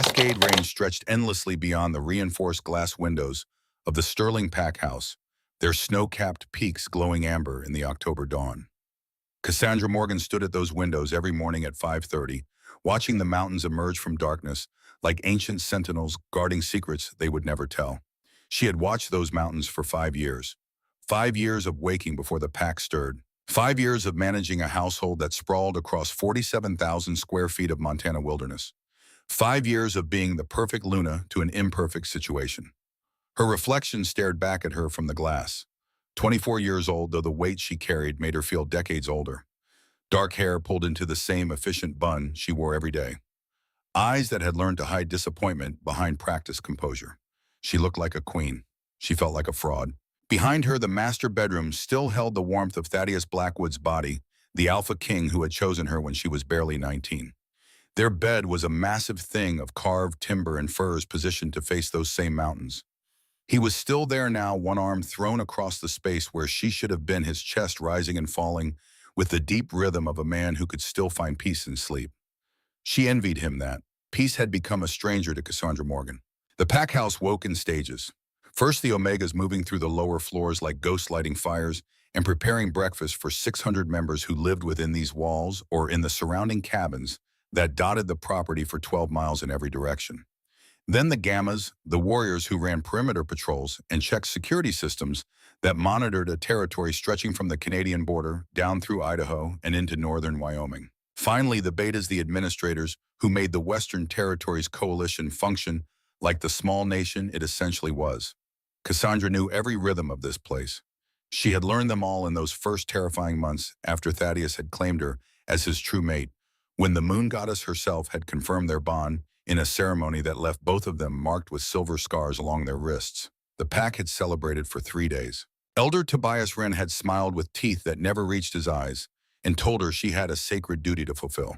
cascade range stretched endlessly beyond the reinforced glass windows of the Sterling pack house, their snow-capped peaks glowing amber in the October dawn. Cassandra Morgan stood at those windows every morning at 5:30, watching the mountains emerge from darkness like ancient sentinels guarding secrets they would never tell. She had watched those mountains for 5 years. 5 years of waking before the pack stirred. 5 years of managing a household that sprawled across 47,000 square feet of Montana wilderness. 5 years of being the perfect Luna to an imperfect situation. Her reflection stared back at her from the glass. 24 years old, though the weight she carried made her feel decades older. Dark hair pulled into the same efficient bun she wore every day. Eyes that had learned to hide disappointment behind practiced composure. She looked like a queen. She felt like a fraud. Behind her, the master bedroom still held the warmth of Thaddeus Blackwood's body, the Alpha King who had chosen her when she was barely 19. Their bed was a massive thing of carved timber and furs positioned to face those same mountains. He was still there now, one arm thrown across the space where she should have been, his chest rising and falling with the deep rhythm of a man who could still find peace in sleep. She envied him that. Peace had become a stranger to Cassandra Morgan. The pack house woke in stages. First, the Omegas moving through the lower floors like ghosts lighting fires and preparing breakfast for 600 members who lived within these walls or in the surrounding cabins that dotted the property for 12 miles in every direction. Then the Gammas, the warriors who ran perimeter patrols and checked security systems that monitored a territory stretching from the Canadian border down through Idaho and into northern Wyoming. Finally, the Betas, the administrators who made the Western Territories coalition function like the small nation it essentially was. Cassandra knew every rhythm of this place. She had learned them all in those first terrifying months after Thaddeus had claimed her as his true mate, when the moon goddess herself had confirmed their bond in a ceremony that left both of them marked with silver scars along their wrists. The pack had celebrated for 3 days. Elder Tobias Wren had smiled with teeth that never reached his eyes and told her she had a sacred duty to fulfill.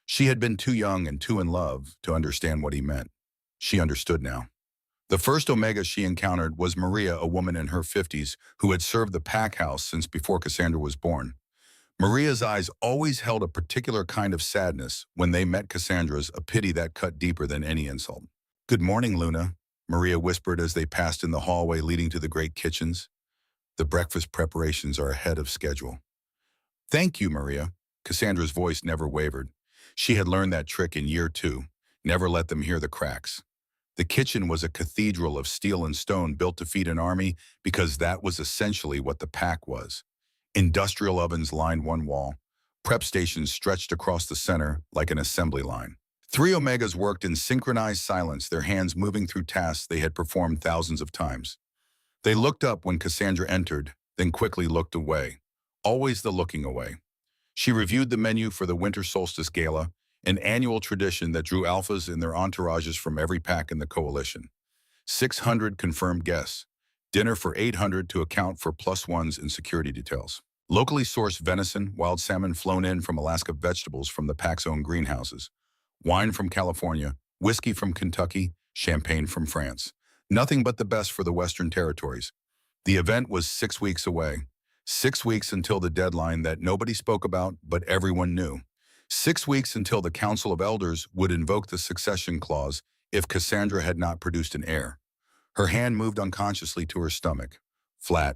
She had been too young and too in love to understand what he meant. She understood now. The first Omega she encountered was Maria, a woman in her 50s who had served the pack house since before Cassandra was born. Maria's eyes always held a particular kind of sadness when they met Cassandra's, a pity that cut deeper than any insult. "Good morning, Luna," Maria whispered as they passed in the hallway leading to the great kitchens. "The breakfast preparations are ahead of schedule." "Thank you, Maria." Cassandra's voice never wavered. She had learned that trick in year 2. Never let them hear the cracks. The kitchen was a cathedral of steel and stone built to feed an army because that was essentially what the pack was. Industrial ovens lined one wall. Prep stations stretched across the center like an assembly line. 3 Omegas worked in synchronized silence, their hands moving through tasks they had performed thousands of times. They looked up when Cassandra entered, then quickly looked away. Always the looking away. She reviewed the menu for the Winter Solstice Gala, an annual tradition that drew alphas and their entourages from every pack in the coalition. 600 confirmed guests. Dinner for 800 to account for +1s in security details. Locally sourced venison, wild salmon flown in from Alaska, vegetables from the pack's own greenhouses, wine from California, whiskey from Kentucky, champagne from France. Nothing but the best for the Western Territories. The event was 6 weeks away. 6 weeks until the deadline that nobody spoke about, but everyone knew. 6 weeks until the Council of Elders would invoke the succession clause if Cassandra had not produced an heir. Her hand moved unconsciously to her stomach. Flat,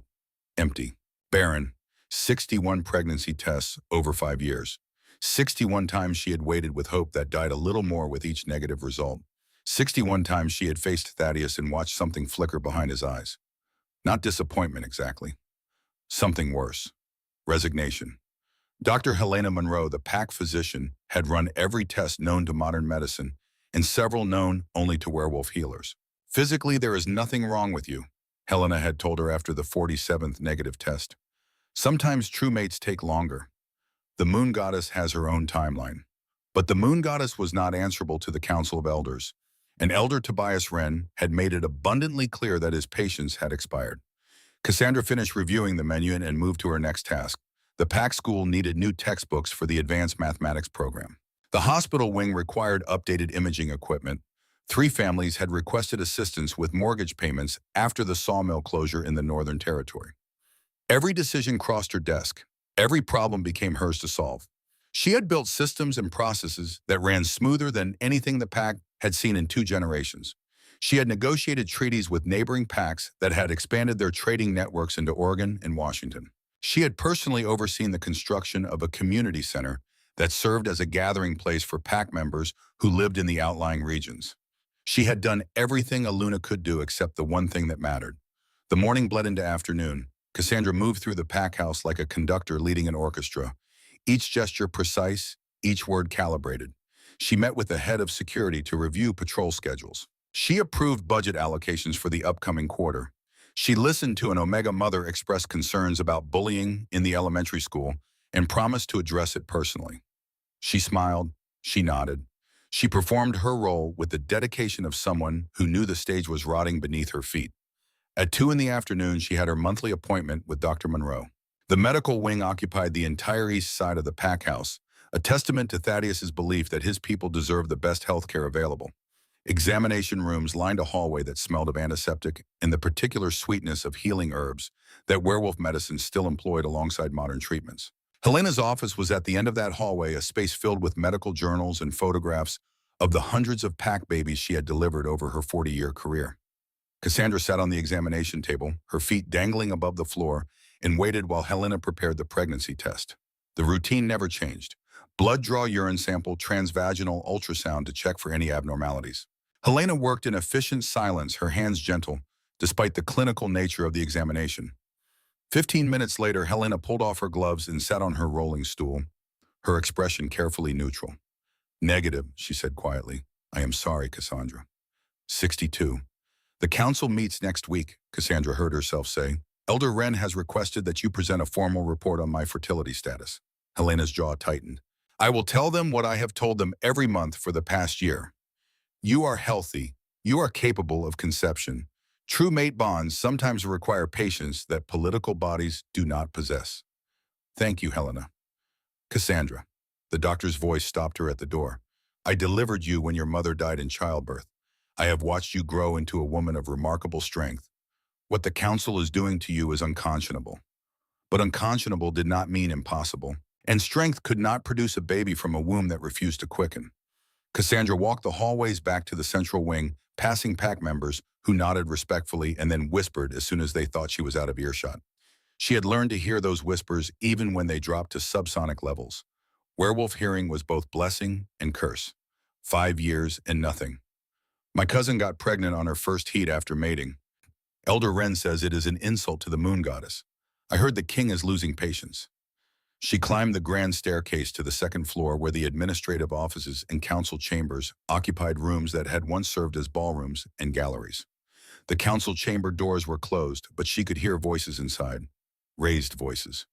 empty, barren. 61 pregnancy tests over 5 years. 61 times she had waited with hope that died a little more with each negative result. 61 times she had faced Thaddeus and watched something flicker behind his eyes. Not disappointment exactly. Something worse. Resignation. Dr. Helena Monroe, the pack physician, had run every test known to modern medicine and several known only to werewolf healers. "Physically, there is nothing wrong with you," Helena had told her after the 47th negative test. "Sometimes true mates take longer. The moon goddess has her own timeline." But the moon goddess was not answerable to the Council of Elders, and Elder Tobias Wren had made it abundantly clear that his patience had expired. Cassandra finished reviewing the menu and moved to her next task. The pack school needed new textbooks for the advanced mathematics program. The hospital wing required updated imaging equipment. 3 families had requested assistance with mortgage payments after the sawmill closure in the Northern Territory. Every decision crossed her desk. Every problem became hers to solve. She had built systems and processes that ran smoother than anything the pack had seen in 2 generations. She had negotiated treaties with neighboring packs that had expanded their trading networks into Oregon and Washington. She had personally overseen the construction of a community center that served as a gathering place for pack members who lived in the outlying regions. She had done everything a Luna could do except the one thing that mattered. The morning bled into afternoon. Cassandra moved through the pack house like a conductor leading an orchestra, each gesture precise, each word calibrated. She met with the head of security to review patrol schedules. She approved budget allocations for the upcoming quarter. She listened to an Omega mother express concerns about bullying in the elementary school and promised to address it personally. She smiled, she nodded. She performed her role with the dedication of someone who knew the stage was rotting beneath her feet. At 2 in the afternoon, she had her monthly appointment with Dr. Monroe. The medical wing occupied the entire east side of the pack house, a testament to Thaddeus's belief that his people deserve the best health care available. Examination rooms lined a hallway that smelled of antiseptic and the particular sweetness of healing herbs that werewolf medicine still employed alongside modern treatments. Helena's office was at the end of that hallway, a space filled with medical journals and photographs of the hundreds of pack babies she had delivered over her 40-year career. Cassandra sat on the examination table, her feet dangling above the floor, and waited while Helena prepared the pregnancy test. The routine never changed. Blood draw, urine sample, transvaginal ultrasound to check for any abnormalities. Helena worked in efficient silence, her hands gentle, despite the clinical nature of the examination. 15 minutes later, Helena pulled off her gloves and sat on her rolling stool, her expression carefully neutral. "Negative," she said quietly. "I am sorry, Cassandra." 62. "The council meets next week," Cassandra heard herself say. "Elder Wren has requested that you present a formal report on my fertility status." Helena's jaw tightened. "I will tell them what I have told them every month for the past year. You are healthy. You are capable of conception. True mate bonds sometimes require patience that political bodies do not possess." "Thank you, Helena." "Cassandra." The doctor's voice stopped her at the door. "I delivered you when your mother died in childbirth. I have watched you grow into a woman of remarkable strength. What the council is doing to you is unconscionable." But unconscionable did not mean impossible, and strength could not produce a baby from a womb that refused to quicken. Cassandra walked the hallways back to the central wing, passing pack members who nodded respectfully and then whispered as soon as they thought she was out of earshot. She had learned to hear those whispers even when they dropped to subsonic levels. Werewolf hearing was both blessing and curse. 5 years and nothing. "My cousin got pregnant on her first heat after mating. Elder Wren says it is an insult to the moon goddess. I heard the king is losing patience." She climbed the grand staircase to the second floor where the administrative offices and council chambers occupied rooms that had once served as ballrooms and galleries. The council chamber doors were closed, but she could hear voices inside. Raised voices.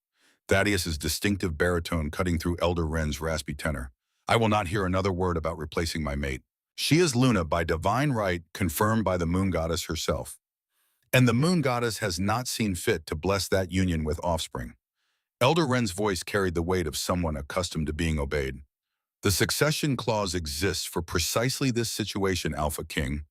Thaddeus's distinctive baritone cutting through Elder Wren's raspy tenor. "I will not hear another word about replacing my mate. She is Luna by divine right, confirmed by the moon goddess herself. And the moon goddess has not seen fit to bless that union with offspring." Elder Wren's voice carried the weight of someone accustomed to being obeyed. "The succession clause exists for precisely this situation, Alphaking.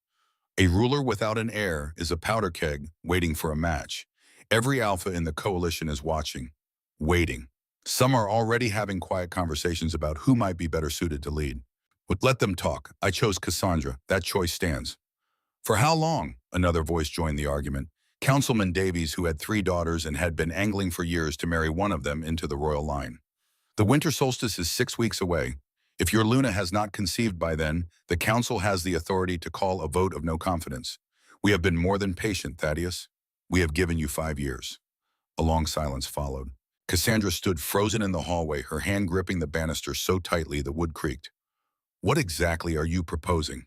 A ruler without an heir is a powder keg waiting for a match. Every alpha in the coalition is watching, waiting. Some are already having quiet conversations about who might be better suited to lead. But let them talk. I chose Cassandra. That choice stands." "For how long?" Another voice joined the argument. Councilman Davies, who had 3 daughters and had been angling for years to marry one of them into the royal line. "The winter solstice is 6 weeks away. If your Luna has not conceived by then, the council has the authority to call a vote of no confidence. We have been more than patient, Thaddeus. We have given you 5 years." A long silence followed. Cassandra stood frozen in the hallway, her hand gripping the banister so tightly the wood creaked. "What exactly are you proposing?"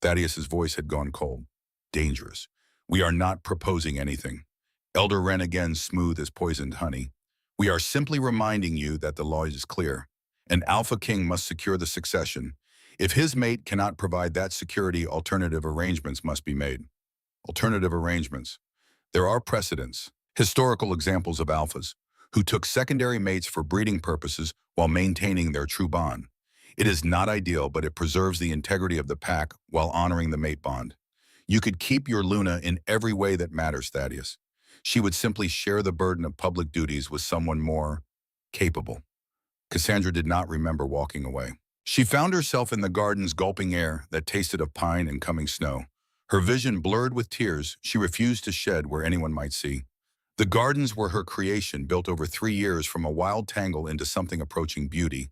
Thaddeus's voice had gone cold. "Dangerous. We are not proposing anything." Elder Wren again, smooth as poisoned honey. "We are simply reminding you that the law is clear. An Alpha King must secure the succession. If his mate cannot provide that security, alternative arrangements must be made." Alternative arrangements. There are precedents, historical examples of alphas, who took secondary mates for breeding purposes while maintaining their true bond. It is not ideal, but it preserves the integrity of the pack while honoring the mate bond. You could keep your Luna in every way that matters, Thaddeus. She would simply share the burden of public duties with someone more capable. Cassandra did not remember walking away. She found herself in the gardens gulping air that tasted of pine and coming snow. Her vision blurred with tears she refused to shed where anyone might see. The gardens were her creation, built over 3 years from a wild tangle into something approaching beauty.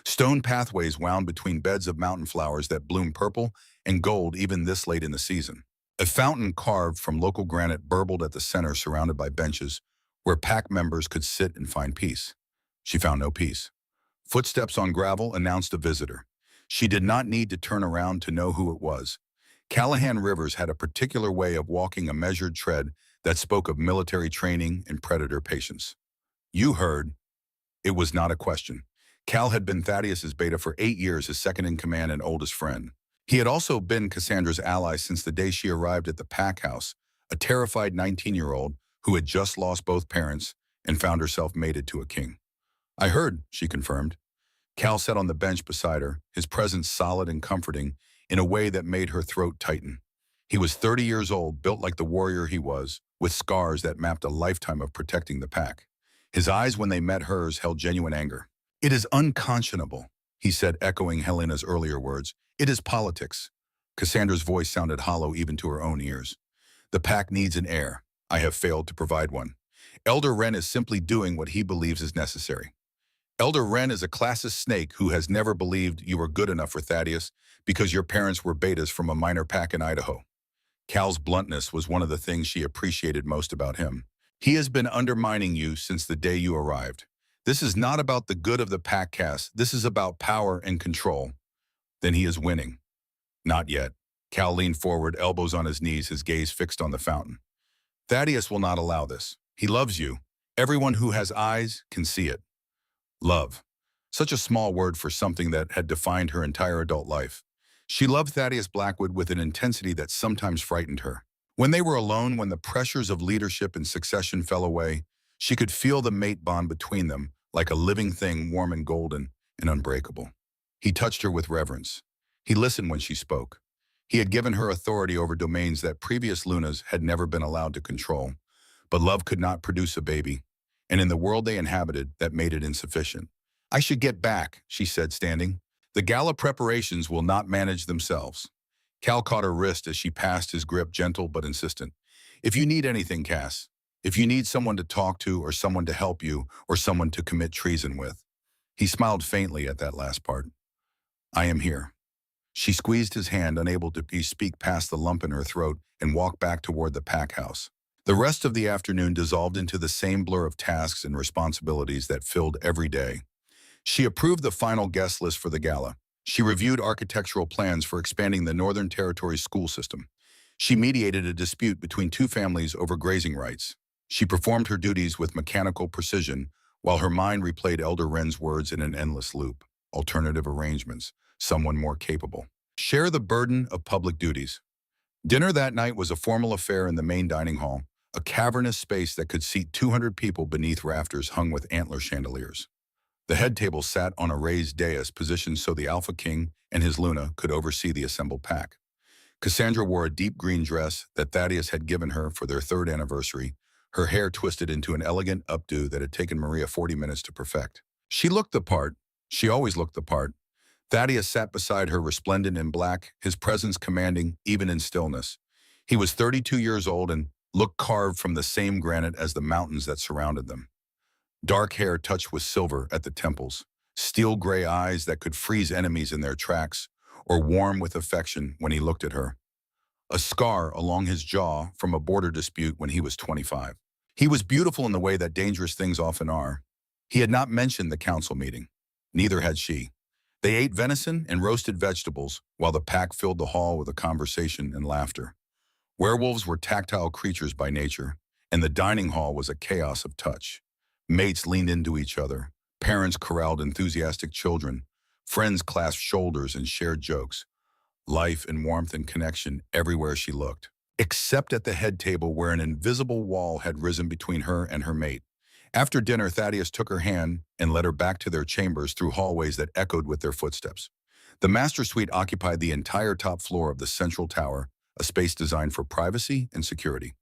Stone pathways wound between beds of mountain flowers that bloom purple and gold even this late in the season. A fountain carved from local granite burbled at the center, surrounded by benches where pack members could sit and find peace. She found no peace. Footsteps on gravel announced a visitor. She did not need to turn around to know who it was. Callahan Rivers had a particular way of walking, a measured tread that spoke of military training and predator patience. You heard. It was not a question. Cal had been Thaddeus's beta for 8 years, his second-in-command and oldest friend. He had also been Cassandra's ally since the day she arrived at the pack house, a terrified 19-year-old who had just lost both parents and found herself mated to a king. I heard, she confirmed. Cal sat on the bench beside her, his presence solid and comforting in a way that made her throat tighten. He was 30 years old, built like the warrior he was, with scars that mapped a lifetime of protecting the pack. His eyes, when they met hers, held genuine anger. It is unconscionable, he said, echoing Helena's earlier words. It is politics. Cassandra's voice sounded hollow even to her own ears. The pack needs an heir. I have failed to provide one. Elder Wren is simply doing what he believes is necessary. Elder Wren is a classist snake who has never believed you were good enough for Thaddeus because your parents were betas from a minor pack in Idaho. Cal's bluntness was one of the things she appreciated most about him. He has been undermining you since the day you arrived. This is not about the good of the pack, Cass. This is about power and control. Then he is winning. Not yet. Cal leaned forward, elbows on his knees, his gaze fixed on the fountain. Thaddeus will not allow this. He loves you. Everyone who has eyes can see it. Love. Such a small word for something that had defined her entire adult life. She loved Thaddeus Blackwood with an intensity that sometimes frightened her. When they were alone, when the pressures of leadership and succession fell away, she could feel the mate bond between them, like a living thing, warm and golden and unbreakable. He touched her with reverence. He listened when she spoke. He had given her authority over domains that previous Lunas had never been allowed to control. But love could not produce a baby, and in the world they inhabited, that made it insufficient. I should get back, she said, standing. The gala preparations will not manage themselves. Cal caught her wrist as she passed his grip, gentle but insistent. If you need anything, Cass, if you need someone to talk to or someone to help you or someone to commit treason with. He smiled faintly at that last part. I am here. She squeezed his hand, unable to speak past the lump in her throat, and walked back toward the pack house. The rest of the afternoon dissolved into the same blur of tasks and responsibilities that filled every day. She approved the final guest list for the gala. She reviewed architectural plans for expanding the Northern Territory school system. She mediated a dispute between two families over grazing rights. She performed her duties with mechanical precision, while her mind replayed Elder Wren's words in an endless loop. Alternative arrangements, someone more capable. Share the burden of public duties. Dinner that night was a formal affair in the main dining hall, a cavernous space that could seat 200 people beneath rafters hung with antler chandeliers. The head table sat on a raised dais positioned so the Alphaking and his Luna could oversee the assembled pack. Cassandra wore a deep green dress that Thaddeus had given her for their 3rd anniversary, her hair twisted into an elegant updo that had taken Maria 40 minutes to perfect. She looked the part. She always looked the part. Thaddeus sat beside her, resplendent in black, his presence commanding even in stillness. He was 32 years old and looked carved from the same granite as the mountains that surrounded them. Dark hair touched with silver at the temples, steel gray eyes that could freeze enemies in their tracks, or warm with affection when he looked at her. A scar along his jaw from a border dispute when he was 25. He was beautiful in the way that dangerous things often are. He had not mentioned the council meeting. Neither had she. They ate venison and roasted vegetables while the pack filled the hall with a conversation and laughter. Werewolves were tactile creatures by nature, and the dining hall was a chaos of touch. Mates leaned into each other. Parents corralled enthusiastic children. Friends clasped shoulders and shared jokes. Life and warmth and connection everywhere she looked, except at the head table where an invisible wall had risen between her and her mate. After dinner, Thaddeus took her hand and led her back to their chambers through hallways that echoed with their footsteps. The master suite occupied the entire top floor of the central tower, a space designed for privacy and security.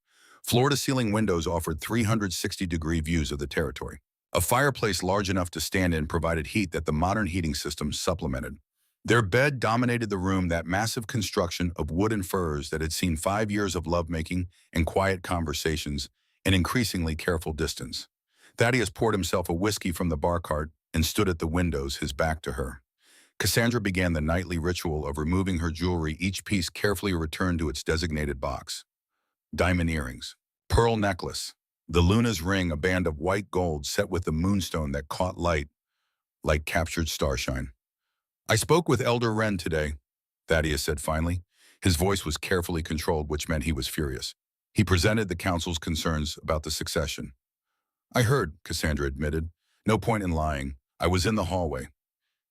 Floor-to-ceiling windows offered 360-degree views of the territory. A fireplace large enough to stand in provided heat that the modern heating system supplemented. Their bed dominated the room, that massive construction of wood and furs that had seen 5 years of lovemaking and quiet conversations and increasingly careful distance. Thaddeus poured himself a whiskey from the bar cart and stood at the windows, his back to her. Cassandra began the nightly ritual of removing her jewelry, each piece carefully returned to its designated box. Diamond earrings, pearl necklace, the Luna's ring, a band of white gold set with the moonstone that caught light like captured starshine. "I spoke with Elder Wren today," Thaddeus said finally. His voice was carefully controlled, which meant he was furious. He presented the council's concerns about the succession. "I heard," Cassandra admitted. "No point in lying. I was in the hallway."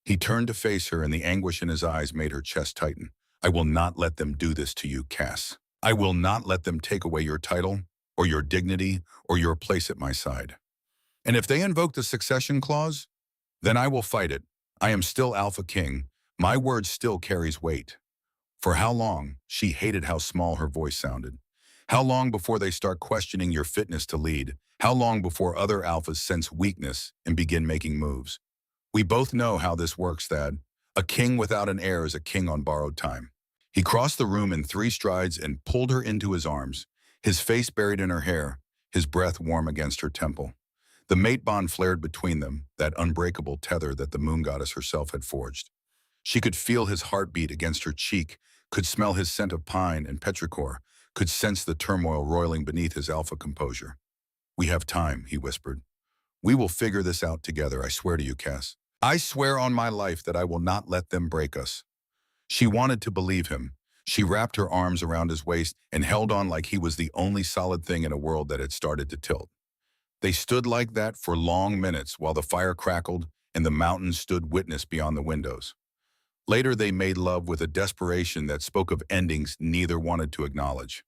He turned to face her, and the anguish in his eyes made her chest tighten. "I will not let them do this to you, Cass. I will not let them take away your title, or your dignity, or your place at my side. And if they invoke the succession clause, then I will fight it. I am still Alpha King. My word still carries weight." For how long? She hated how small her voice sounded. How long before they start questioning your fitness to lead? How long before other alphas sense weakness and begin making moves? "We both know how this works, Thad. A king without an heir is a king on borrowed time." He crossed the room in 3 strides and pulled her into his arms, his face buried in her hair, his breath warm against her temple. The mate bond flared between them, that unbreakable tether that the moon goddess herself had forged. She could feel his heartbeat against her cheek, could smell his scent of pine and petrichor, could sense the turmoil roiling beneath his alpha composure. "We have time," he whispered. "We will figure this out together, I swear to you, Cass. I swear on my life that I will not let them break us." She wanted to believe him. She wrapped her arms around his waist and held on like he was the only solid thing in a world that had started to tilt. They stood like that for long minutes while the fire crackled and the mountains stood witness beyond the windows. Later they made love with a desperation that spoke of endings neither wanted to acknowledge.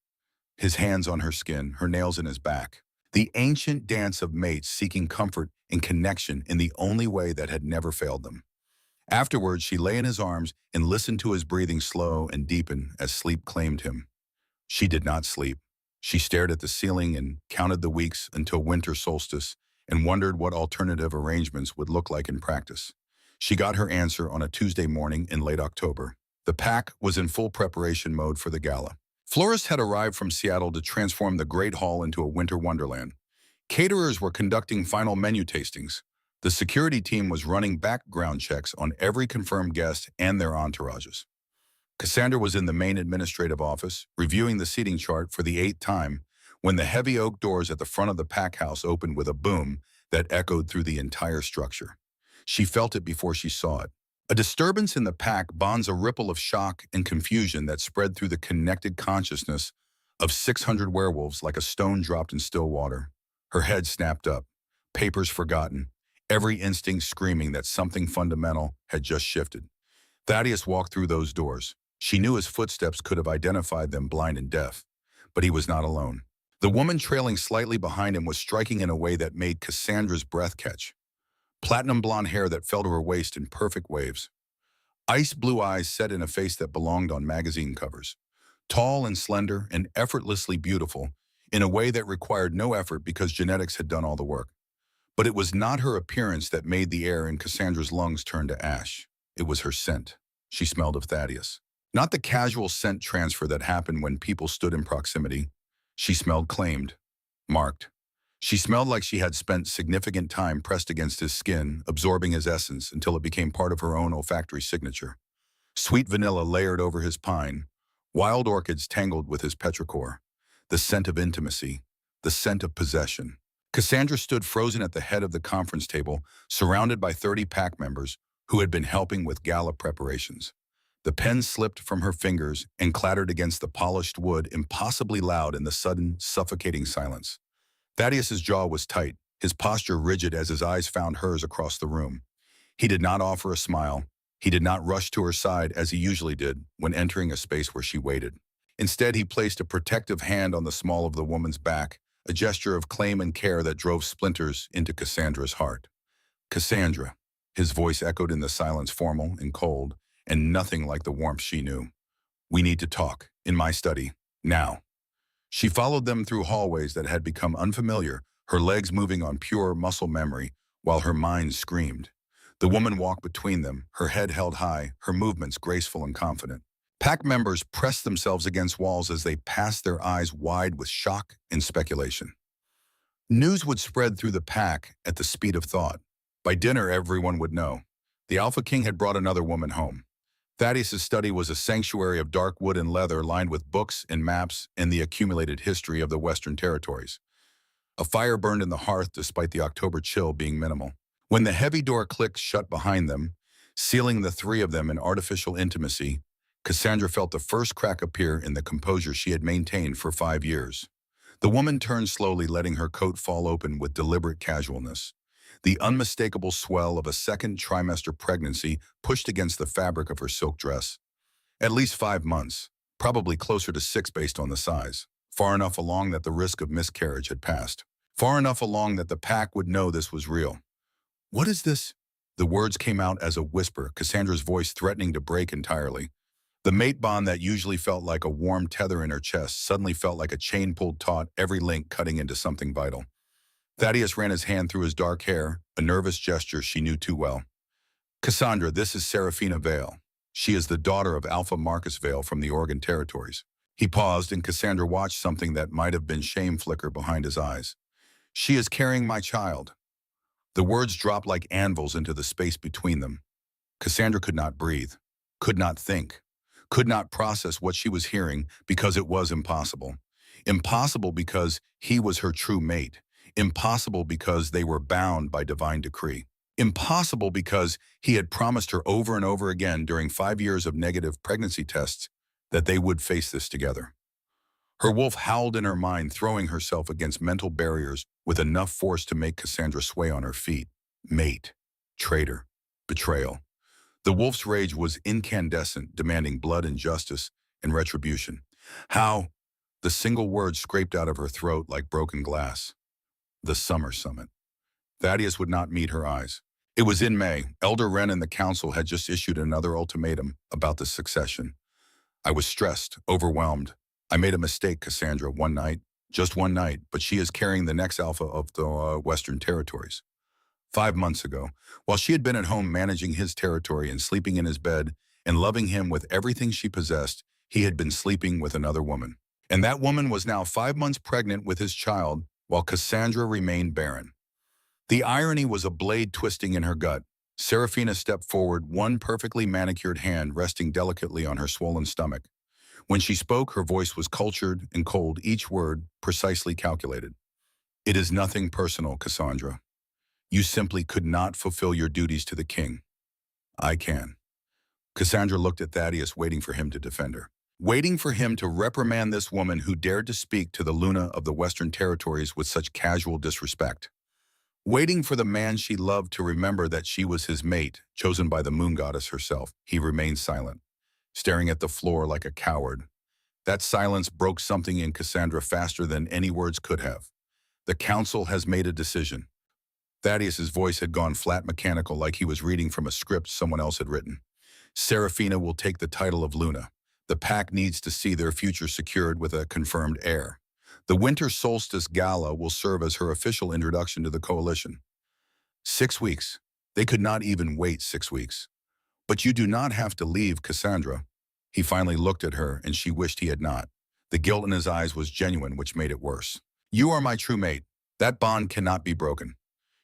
His hands on her skin, her nails in his back. The ancient dance of mates seeking comfort and connection in the only way that had never failed them. Afterwards, she lay in his arms and listened to his breathing slow and deepen as sleep claimed him. She did not sleep. She stared at the ceiling and counted the weeks until winter solstice and wondered what alternative arrangements would look like in practice. She got her answer on a Tuesday morning in late October. The pack was in full preparation mode for the gala. Florists had arrived from Seattle to transform the Great Hall into a winter wonderland. Caterers were conducting final menu tastings. The security team was running background checks on every confirmed guest and their entourages. Cassandra was in the main administrative office, reviewing the seating chart for the 8th time, when the heavy oak doors at the front of the pack house opened with a boom that echoed through the entire structure. She felt it before she saw it. A disturbance in the pack bonds a ripple of shock and confusion that spread through the connected consciousness of 600 werewolves like a stone dropped in still water. Her head snapped up, papers forgotten, every instinct screaming that something fundamental had just shifted. Thaddeus walked through those doors. She knew his footsteps could have identified them, blind and deaf, but he was not alone. The woman trailing slightly behind him was striking in a way that made Cassandra's breath catch. Platinum blonde hair that fell to her waist in perfect waves. Ice blue eyes set in a face that belonged on magazine covers. Tall and slender and effortlessly beautiful in a way that required no effort because genetics had done all the work. But it was not her appearance that made the air in Cassandra's lungs turn to ash. It was her scent. She smelled of Thaddeus. Not the casual scent transfer that happened when people stood in proximity. She smelled claimed, marked. She smelled like she had spent significant time pressed against his skin, absorbing his essence until it became part of her own olfactory signature. Sweet vanilla layered over his pine, wild orchids tangled with his petrichor, the scent of intimacy, the scent of possession. Cassandra stood frozen at the head of the conference table, surrounded by 30 pack members who had been helping with gala preparations. The pen slipped from her fingers and clattered against the polished wood, impossibly loud in the sudden, suffocating silence. Thaddeus's jaw was tight, his posture rigid as his eyes found hers across the room. He did not offer a smile. He did not rush to her side as he usually did when entering a space where she waited. Instead, he placed a protective hand on the small of the woman's back, a gesture of claim and care that drove splinters into Cassandra's heart. "Cassandra." His voice echoed in the silence, formal and cold, and nothing like the warmth she knew. "We need to talk, in my study, now." She followed them through hallways that had become unfamiliar, her legs moving on pure muscle memory, while her mind screamed. The woman walked between them, her head held high, her movements graceful and confident. Pack members pressed themselves against walls as they passed their eyes wide with shock and speculation. News would spread through the pack at the speed of thought. By dinner, everyone would know. The Alpha King had brought another woman home. Thaddeus's study was a sanctuary of dark wood and leather lined with books and maps and the accumulated history of the Western territories. A fire burned in the hearth despite the October chill being minimal. When the heavy door clicked shut behind them, sealing the three of them in artificial intimacy, Cassandra felt the first crack appear in the composure she had maintained for 5 years. The woman turned slowly, letting her coat fall open with deliberate casualness. The unmistakable swell of a second trimester pregnancy pushed against the fabric of her silk dress. At least 5 months, probably closer to 6 based on the size. Far enough along that the risk of miscarriage had passed. Far enough along that the pack would know this was real. "What is this?" The words came out as a whisper, Cassandra's voice threatening to break entirely. The mate bond that usually felt like a warm tether in her chest suddenly felt like a chain pulled taut, every link cutting into something vital. Thaddeus ran his hand through his dark hair, a nervous gesture she knew too well. "Cassandra, this is Serafina Vale. She is the daughter of Alpha Marcus Vale from the Oregon Territories." He paused, and Cassandra watched something that might have been shame flicker behind his eyes. "She is carrying my child." The words dropped like anvils into the space between them. Cassandra could not breathe, could not think, could not process what she was hearing because it was impossible. Impossible because he was her true mate. Impossible because they were bound by divine decree. Impossible because he had promised her over and over again during 5 years of negative pregnancy tests that they would face this together. Her wolf howled in her mind, throwing herself against mental barriers with enough force to make Cassandra sway on her feet. Mate, traitor, betrayal. The wolf's rage was incandescent, demanding blood and justice and retribution. How? The single word scraped out of her throat like broken glass. The summer summit. Thaddeus would not meet her eyes. It was in May. Elder Wren and the council had just issued another ultimatum about the succession. I was stressed, overwhelmed. I made a mistake, Cassandra, one night, just one night, but she is carrying the next alpha of the Western Territories. 5 months ago, while she had been at home managing his territory and sleeping in his bed and loving him with everything she possessed, he had been sleeping with another woman. And that woman was now 5 months pregnant with his child, while Cassandra remained barren. The irony was a blade twisting in her gut. Serafina stepped forward, one perfectly manicured hand resting delicately on her swollen stomach. When she spoke, her voice was cultured and cold, each word precisely calculated. "It is nothing personal, Cassandra. You simply could not fulfill your duties to the king. I can." Cassandra looked at Thaddeus, waiting for him to defend her. Waiting for him to reprimand this woman who dared to speak to the Luna of the Western Territories with such casual disrespect. Waiting for the man she loved to remember that she was his mate, chosen by the moon goddess herself. He remained silent, staring at the floor like a coward. That silence broke something in Cassandra faster than any words could have. "The council has made a decision." Thaddeus's voice had gone flat mechanical, like he was reading from a script someone else had written. "Serafina will take the title of Luna. The pack needs to see their future secured with a confirmed heir. The Winter Solstice Gala will serve as her official introduction to the coalition." 6 weeks. They could not even wait 6 weeks. "But you do not have to leave, Cassandra." He finally looked at her, and she wished he had not. The guilt in his eyes was genuine, which made it worse. "You are my true mate. That bond cannot be broken.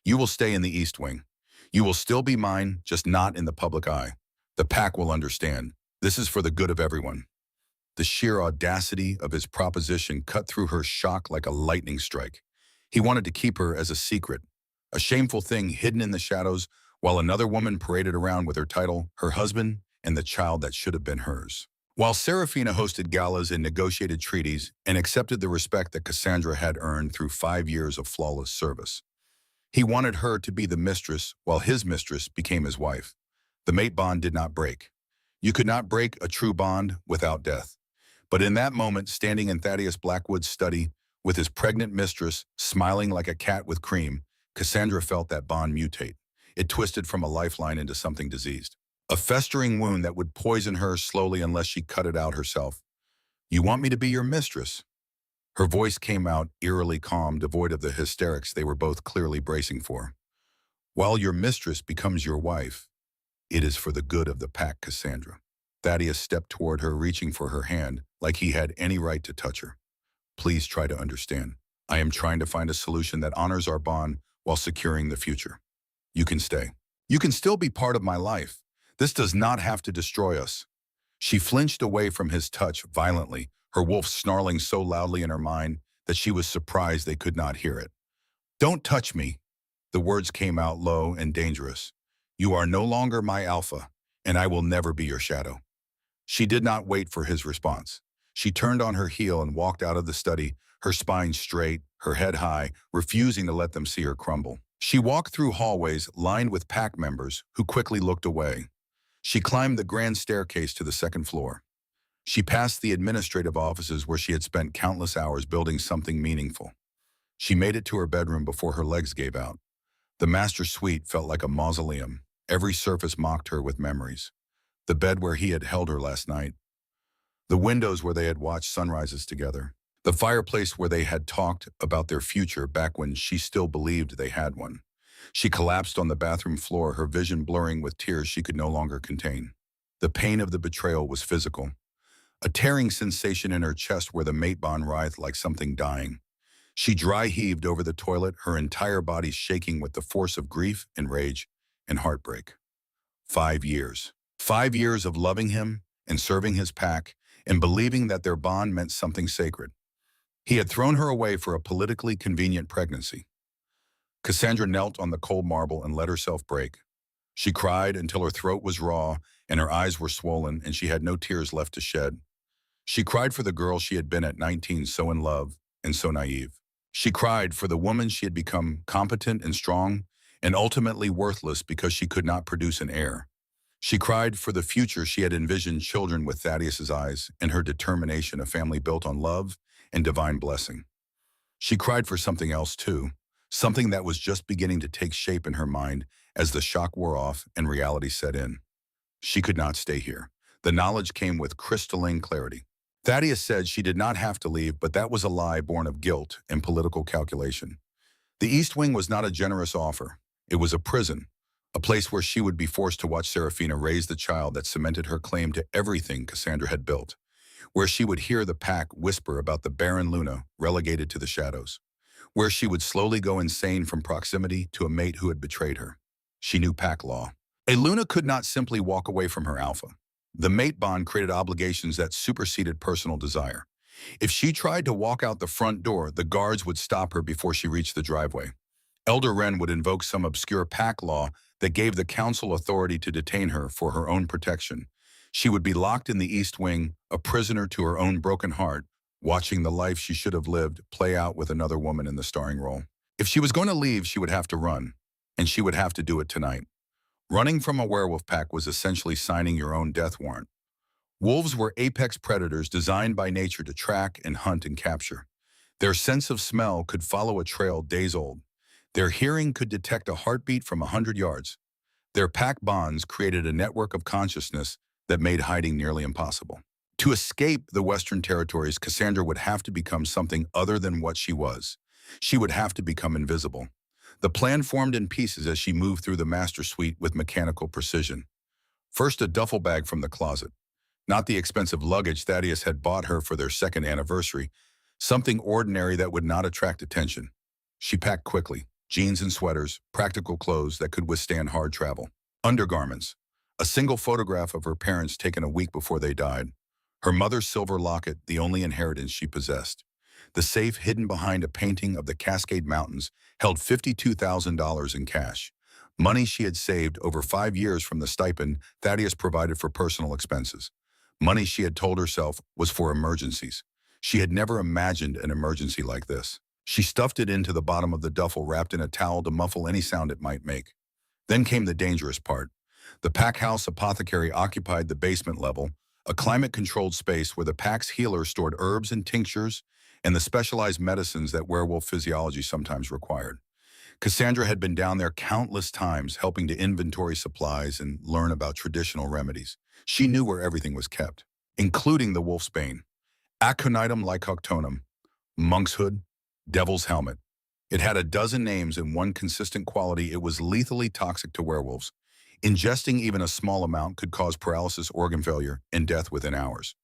You will stay in the East Wing. You will still be mine, just not in the public eye. The pack will understand. This is for the good of everyone." The sheer audacity of his proposition cut through her shock like a lightning strike. He wanted to keep her as a secret, a shameful thing hidden in the shadows, while another woman paraded around with her title, her husband, and the child that should have been hers. While Serafina hosted galas and negotiated treaties and accepted the respect that Cassandra had earned through 5 years of flawless service, he wanted her to be the mistress while his mistress became his wife. The mate bond did not break. You could not break a true bond without death. But in that moment, standing in Thaddeus Blackwood's study, with his pregnant mistress smiling like a cat with cream, Cassandra felt that bond mutate. It twisted from a lifeline into something diseased. A festering wound that would poison her slowly unless she cut it out herself. "You want me to be your mistress?" Her voice came out eerily calm, devoid of the hysterics they were both clearly bracing for. While your mistress becomes your wife, it is for the good of the pack, Cassandra. Thaddeus stepped toward her, reaching for her hand like he had any right to touch her. Please try to understand. I am trying to find a solution that honors our bond while securing the future. You can stay. You can still be part of my life. This does not have to destroy us. She flinched away from his touch violently, her wolf snarling so loudly in her mind that she was surprised they could not hear it. Don't touch me. The words came out low and dangerous. You are no longer my alpha, and I will never be your shadow. She did not wait for his response. She turned on her heel and walked out of the study, her spine straight, her head high, refusing to let them see her crumble. She walked through hallways lined with pack members who quickly looked away. She climbed the grand staircase to the second floor. She passed the administrative offices where she had spent countless hours building something meaningful. She made it to her bedroom before her legs gave out. The master suite felt like a mausoleum. Every surface mocked her with memories. The bed where he had held her last night. The windows where they had watched sunrises together. The fireplace where they had talked about their future back when she still believed they had one. She collapsed on the bathroom floor, her vision blurring with tears she could no longer contain. The pain of the betrayal was physical. A tearing sensation in her chest where the mate bond writhed like something dying. She dry heaved over the toilet, her entire body shaking with the force of grief and rage and heartbreak. 5 years. 5 years of loving him and serving his pack and believing that their bond meant something sacred. He had thrown her away for a politically convenient pregnancy. Cassandra knelt on the cold marble and let herself break. She cried until her throat was raw and her eyes were swollen and she had no tears left to shed. She cried for the girl she had been at 19, so in love and so naive. She cried for the woman she had become, competent and strong, and ultimately worthless because she could not produce an heir. She cried for the future she had envisioned, children with Thaddeus's eyes, and her determination, a family built on love and divine blessing. She cried for something else too, something that was just beginning to take shape in her mind as the shock wore off and reality set in. She could not stay here. The knowledge came with crystalline clarity. Thaddeus said she did not have to leave, but that was a lie born of guilt and political calculation. The East Wing was not a generous offer. It was a prison, a place where she would be forced to watch Serafina raise the child that cemented her claim to everything Cassandra had built, where she would hear the pack whisper about the barren Luna relegated to the shadows, where she would slowly go insane from proximity to a mate who had betrayed her. She knew pack law. A Luna could not simply walk away from her alpha. The mate bond created obligations that superseded personal desire. If she tried to walk out the front door, the guards would stop her before she reached the driveway. Elder Wren would invoke some obscure pack law that gave the council authority to detain her for her own protection. She would be locked in the East Wing, a prisoner to her own broken heart, watching the life she should have lived play out with another woman in the starring role. If she was going to leave, she would have to run, and she would have to do it tonight. Running from a werewolf pack was essentially signing your own death warrant. Wolves were apex predators designed by nature to track and hunt and capture. Their sense of smell could follow a trail days old. Their hearing could detect a heartbeat from 100 yards. Their pack bonds created a network of consciousness that made hiding nearly impossible. To escape the Western Territories, Cassandra would have to become something other than what she was. She would have to become invisible. The plan formed in pieces as she moved through the master suite with mechanical precision. First, a duffel bag from the closet. Not the expensive luggage Thaddeus had bought her for their second anniversary, something ordinary that would not attract attention. She packed quickly, jeans and sweaters, practical clothes that could withstand hard travel. Undergarments, a single photograph of her parents taken a week before they died. Her mother's silver locket, the only inheritance she possessed. The safe hidden behind a painting of the Cascade Mountains held $52,000 in cash. Money she had saved over 5 years from the stipend Thaddeus provided for personal expenses. Money she had told herself was for emergencies. She had never imagined an emergency like this. She stuffed it into the bottom of the duffel, wrapped in a towel to muffle any sound it might make. Then came the dangerous part. The pack house apothecary occupied the basement level, a climate-controlled space where the pack's healer stored herbs and tinctures and the specialized medicines that werewolf physiology sometimes required. Cassandra had been down there countless times, helping to inventory supplies and learn about traditional remedies. She knew where everything was kept, including the wolf's bane, aconitum lycoctonum, monk's hood, devil's helmet. It had a dozen names and one consistent quality: it was lethally toxic to werewolves. Ingesting even a small amount could cause paralysis, organ failure, and death within hours.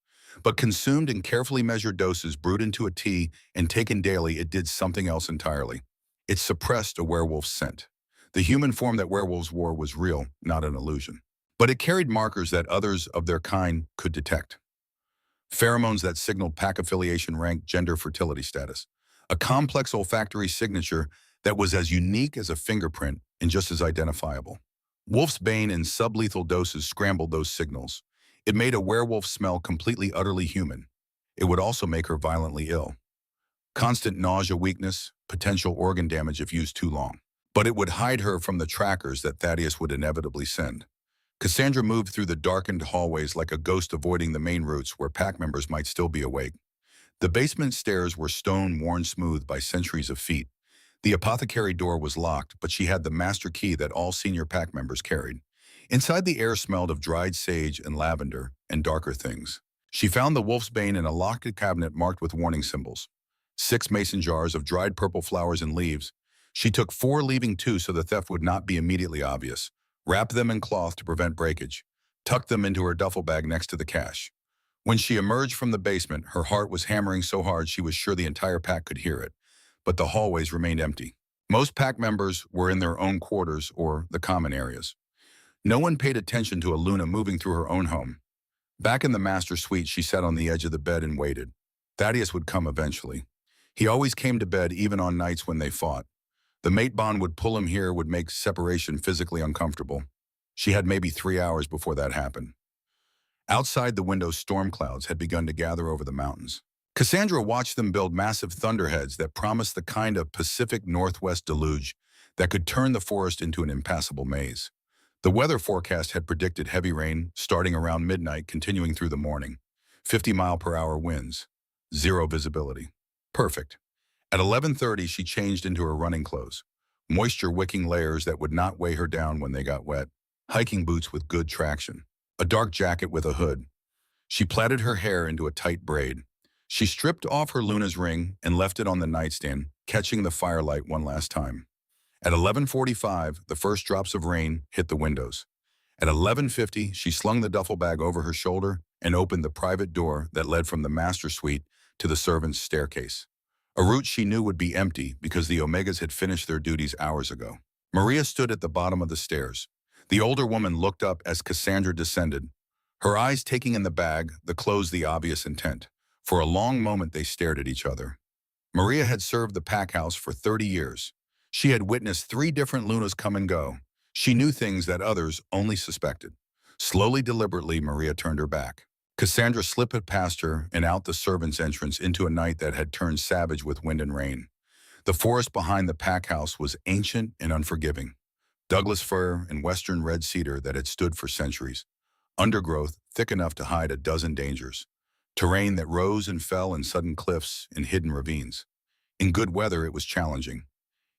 But consumed in carefully measured doses, brewed into a tea, and taken daily, it did something else entirely. It suppressed a werewolf's scent. The human form that werewolves wore was real, not an illusion. But it carried markers that others of their kind could detect. Pheromones that signaled pack affiliation, rank, gender, fertility status. A complex olfactory signature that was as unique as a fingerprint and just as identifiable. Wolf's bane in sublethal doses scrambled those signals. It made a werewolf smell completely, utterly human. It would also make her violently ill. Constant nausea, weakness, potential organ damage if used too long. But it would hide her from the trackers that Thaddeus would inevitably send. Cassandra moved through the darkened hallways like a ghost, avoiding the main routes where pack members might still be awake. The basement stairs were stone worn smooth by centuries of feet. The apothecary door was locked, but she had the master key that all senior pack members carried. Inside, the air smelled of dried sage and lavender and darker things. She found the wolf's bane in a locked cabinet marked with warning symbols. 6 mason jars of dried purple flowers and leaves. She took 4, leaving 2 so the theft would not be immediately obvious. Wrapped them in cloth to prevent breakage. Tucked them into her duffel bag next to the cash. When she emerged from the basement, her heart was hammering so hard she was sure the entire pack could hear it. But the hallways remained empty. Most pack members were in their own quarters or the common areas. No one paid attention to Aluna moving through her own home. Back in the master suite, she sat on the edge of the bed and waited. Thaddeus would come eventually. He always came to bed, even on nights when they fought. The mate bond would pull him here, would make separation physically uncomfortable. She had maybe 3 hours before that happened. Outside the window, storm clouds had begun to gather over the mountains. Cassandra watched them build massive thunderheads that promised the kind of Pacific Northwest deluge that could turn the forest into an impassable maze. The weather forecast had predicted heavy rain starting around midnight, continuing through the morning. 50-mile-per-hour winds. Zero visibility. Perfect. At 11:30, she changed into her running clothes. Moisture-wicking layers that would not weigh her down when they got wet. Hiking boots with good traction. A dark jacket with a hood. She plaited her hair into a tight braid. She stripped off her Luna's ring and left it on the nightstand, catching the firelight one last time. At 11:45, the first drops of rain hit the windows. At 11:50, she slung the duffel bag over her shoulder and opened the private door that led from the master suite to the servants' staircase. A route she knew would be empty because the Omegas had finished their duties hours ago. Maria stood at the bottom of the stairs. The older woman looked up as Cassandra descended, her eyes taking in the bag, the clothes, the obvious intent. For a long moment they stared at each other. Maria had served the pack house for 30 years. She had witnessed 3 different Lunas come and go. She knew things that others only suspected. Slowly, deliberately, Maria turned her back. Cassandra slipped past her and out the servants' entrance into a night that had turned savage with wind and rain. The forest behind the pack house was ancient and unforgiving. Douglas fir and western red cedar that had stood for centuries. Undergrowth thick enough to hide a dozen dangers. Terrain that rose and fell in sudden cliffs and hidden ravines. In good weather, it was challenging.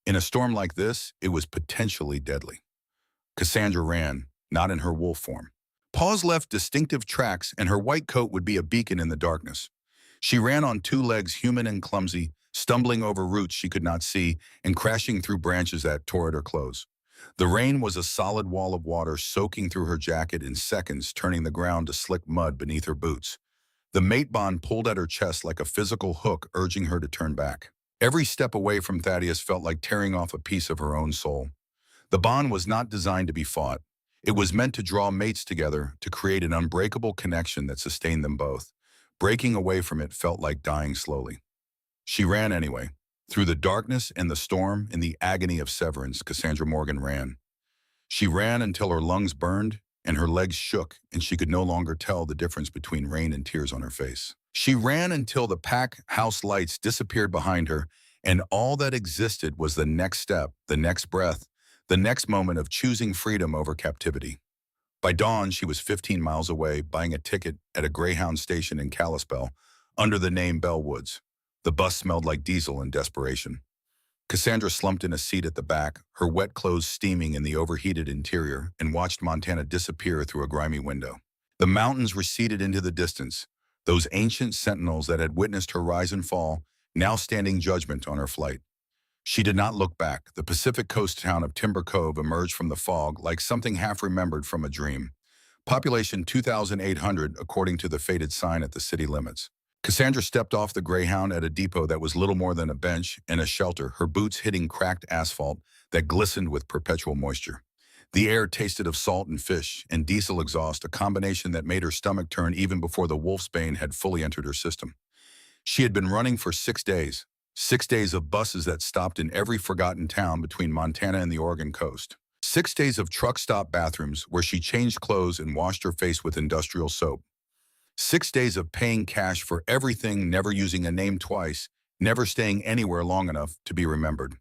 In a storm like this, it was potentially deadly. Cassandra ran, not in her wolf form. Paws left distinctive tracks, and her white coat would be a beacon in the darkness. She ran on 2 legs, human and clumsy, stumbling over roots she could not see and crashing through branches that tore at her clothes. The rain was a solid wall of water soaking through her jacket in seconds, turning the ground to slick mud beneath her boots. The mate bond pulled at her chest like a physical hook, urging her to turn back. Every step away from Thaddeus felt like tearing off a piece of her own soul. The bond was not designed to be fought. It was meant to draw mates together, to create an unbreakable connection that sustained them both. Breaking away from it felt like dying slowly. She ran anyway. Through the darkness and the storm, in the agony of severance, Cassandra Morgan ran. She ran until her lungs burned and her legs shook, and she could no longer tell the difference between rain and tears on her face. She ran until the pack house lights disappeared behind her, and all that existed was the next step, the next breath, the next moment of choosing freedom over captivity. By dawn, she was 15 miles away, buying a ticket at a Greyhound station in Kalispell under the name Bellwoods. The bus smelled like diesel in desperation. Cassandra slumped in a seat at the back, her wet clothes steaming in the overheated interior, and watched Montana disappear through a grimy window. The mountains receded into the distance, those ancient sentinels that had witnessed her rise and fall, now standing judgment on her flight. She did not look back. The Pacific coast town of Timber Cove emerged from the fog like something half remembered from a dream. Population 2,800 according to the faded sign at the city limits. Cassandra stepped off the Greyhound at a depot that was little more than a bench and a shelter, her boots hitting cracked asphalt that glistened with perpetual moisture. The air tasted of salt and fish and diesel exhaust, a combination that made her stomach turn even before the wolfsbane had fully entered her system. She had been running for 6 days, 6 days of buses that stopped in every forgotten town between Montana and the Oregon coast. 6 days of truck stop bathrooms where she changed clothes and washed her face with industrial soap. 6 days of paying cash for everything, never using a name twice, never staying anywhere long enough to be remembered.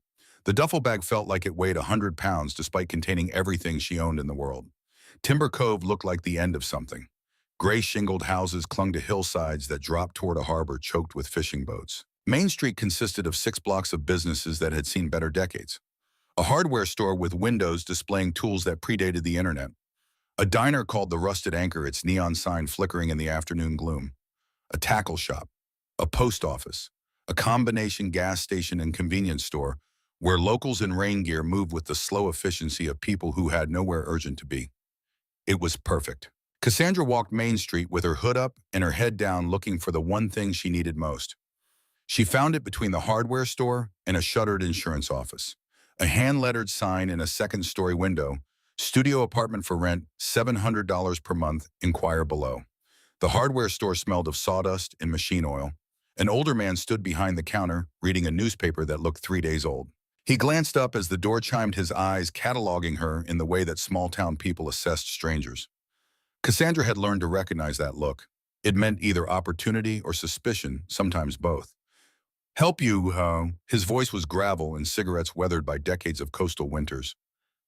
The duffel bag felt like it weighed 100 pounds despite containing everything she owned in the world. Timber Cove looked like the end of something. Gray shingled houses clung to hillsides that dropped toward a harbor choked with fishing boats. Main Street consisted of 6 blocks of businesses that had seen better decades. A hardware store with windows displaying tools that predated the internet. A diner called the Rusted Anchor, its neon sign flickering in the afternoon gloom. A tackle shop. A post office. A combination gas station and convenience store where locals in rain gear moved with the slow efficiency of people who had nowhere urgent to be. It was perfect. Cassandra walked Main Street with her hood up and her head down looking for the one thing she needed most. She found it between the hardware store and a shuttered insurance office. A hand-lettered sign in a second-story window, studio apartment for rent, $700 per month, inquire below. The hardware store smelled of sawdust and machine oil. An older man stood behind the counter, reading a newspaper that looked 3 days old. He glanced up as the door chimed, his eyes cataloging her in the way that small-town people assessed strangers. Cassandra had learned to recognize that look. It meant either opportunity or suspicion, sometimes both. Help you, his voice was gravel and cigarettes weathered by decades of coastal winters.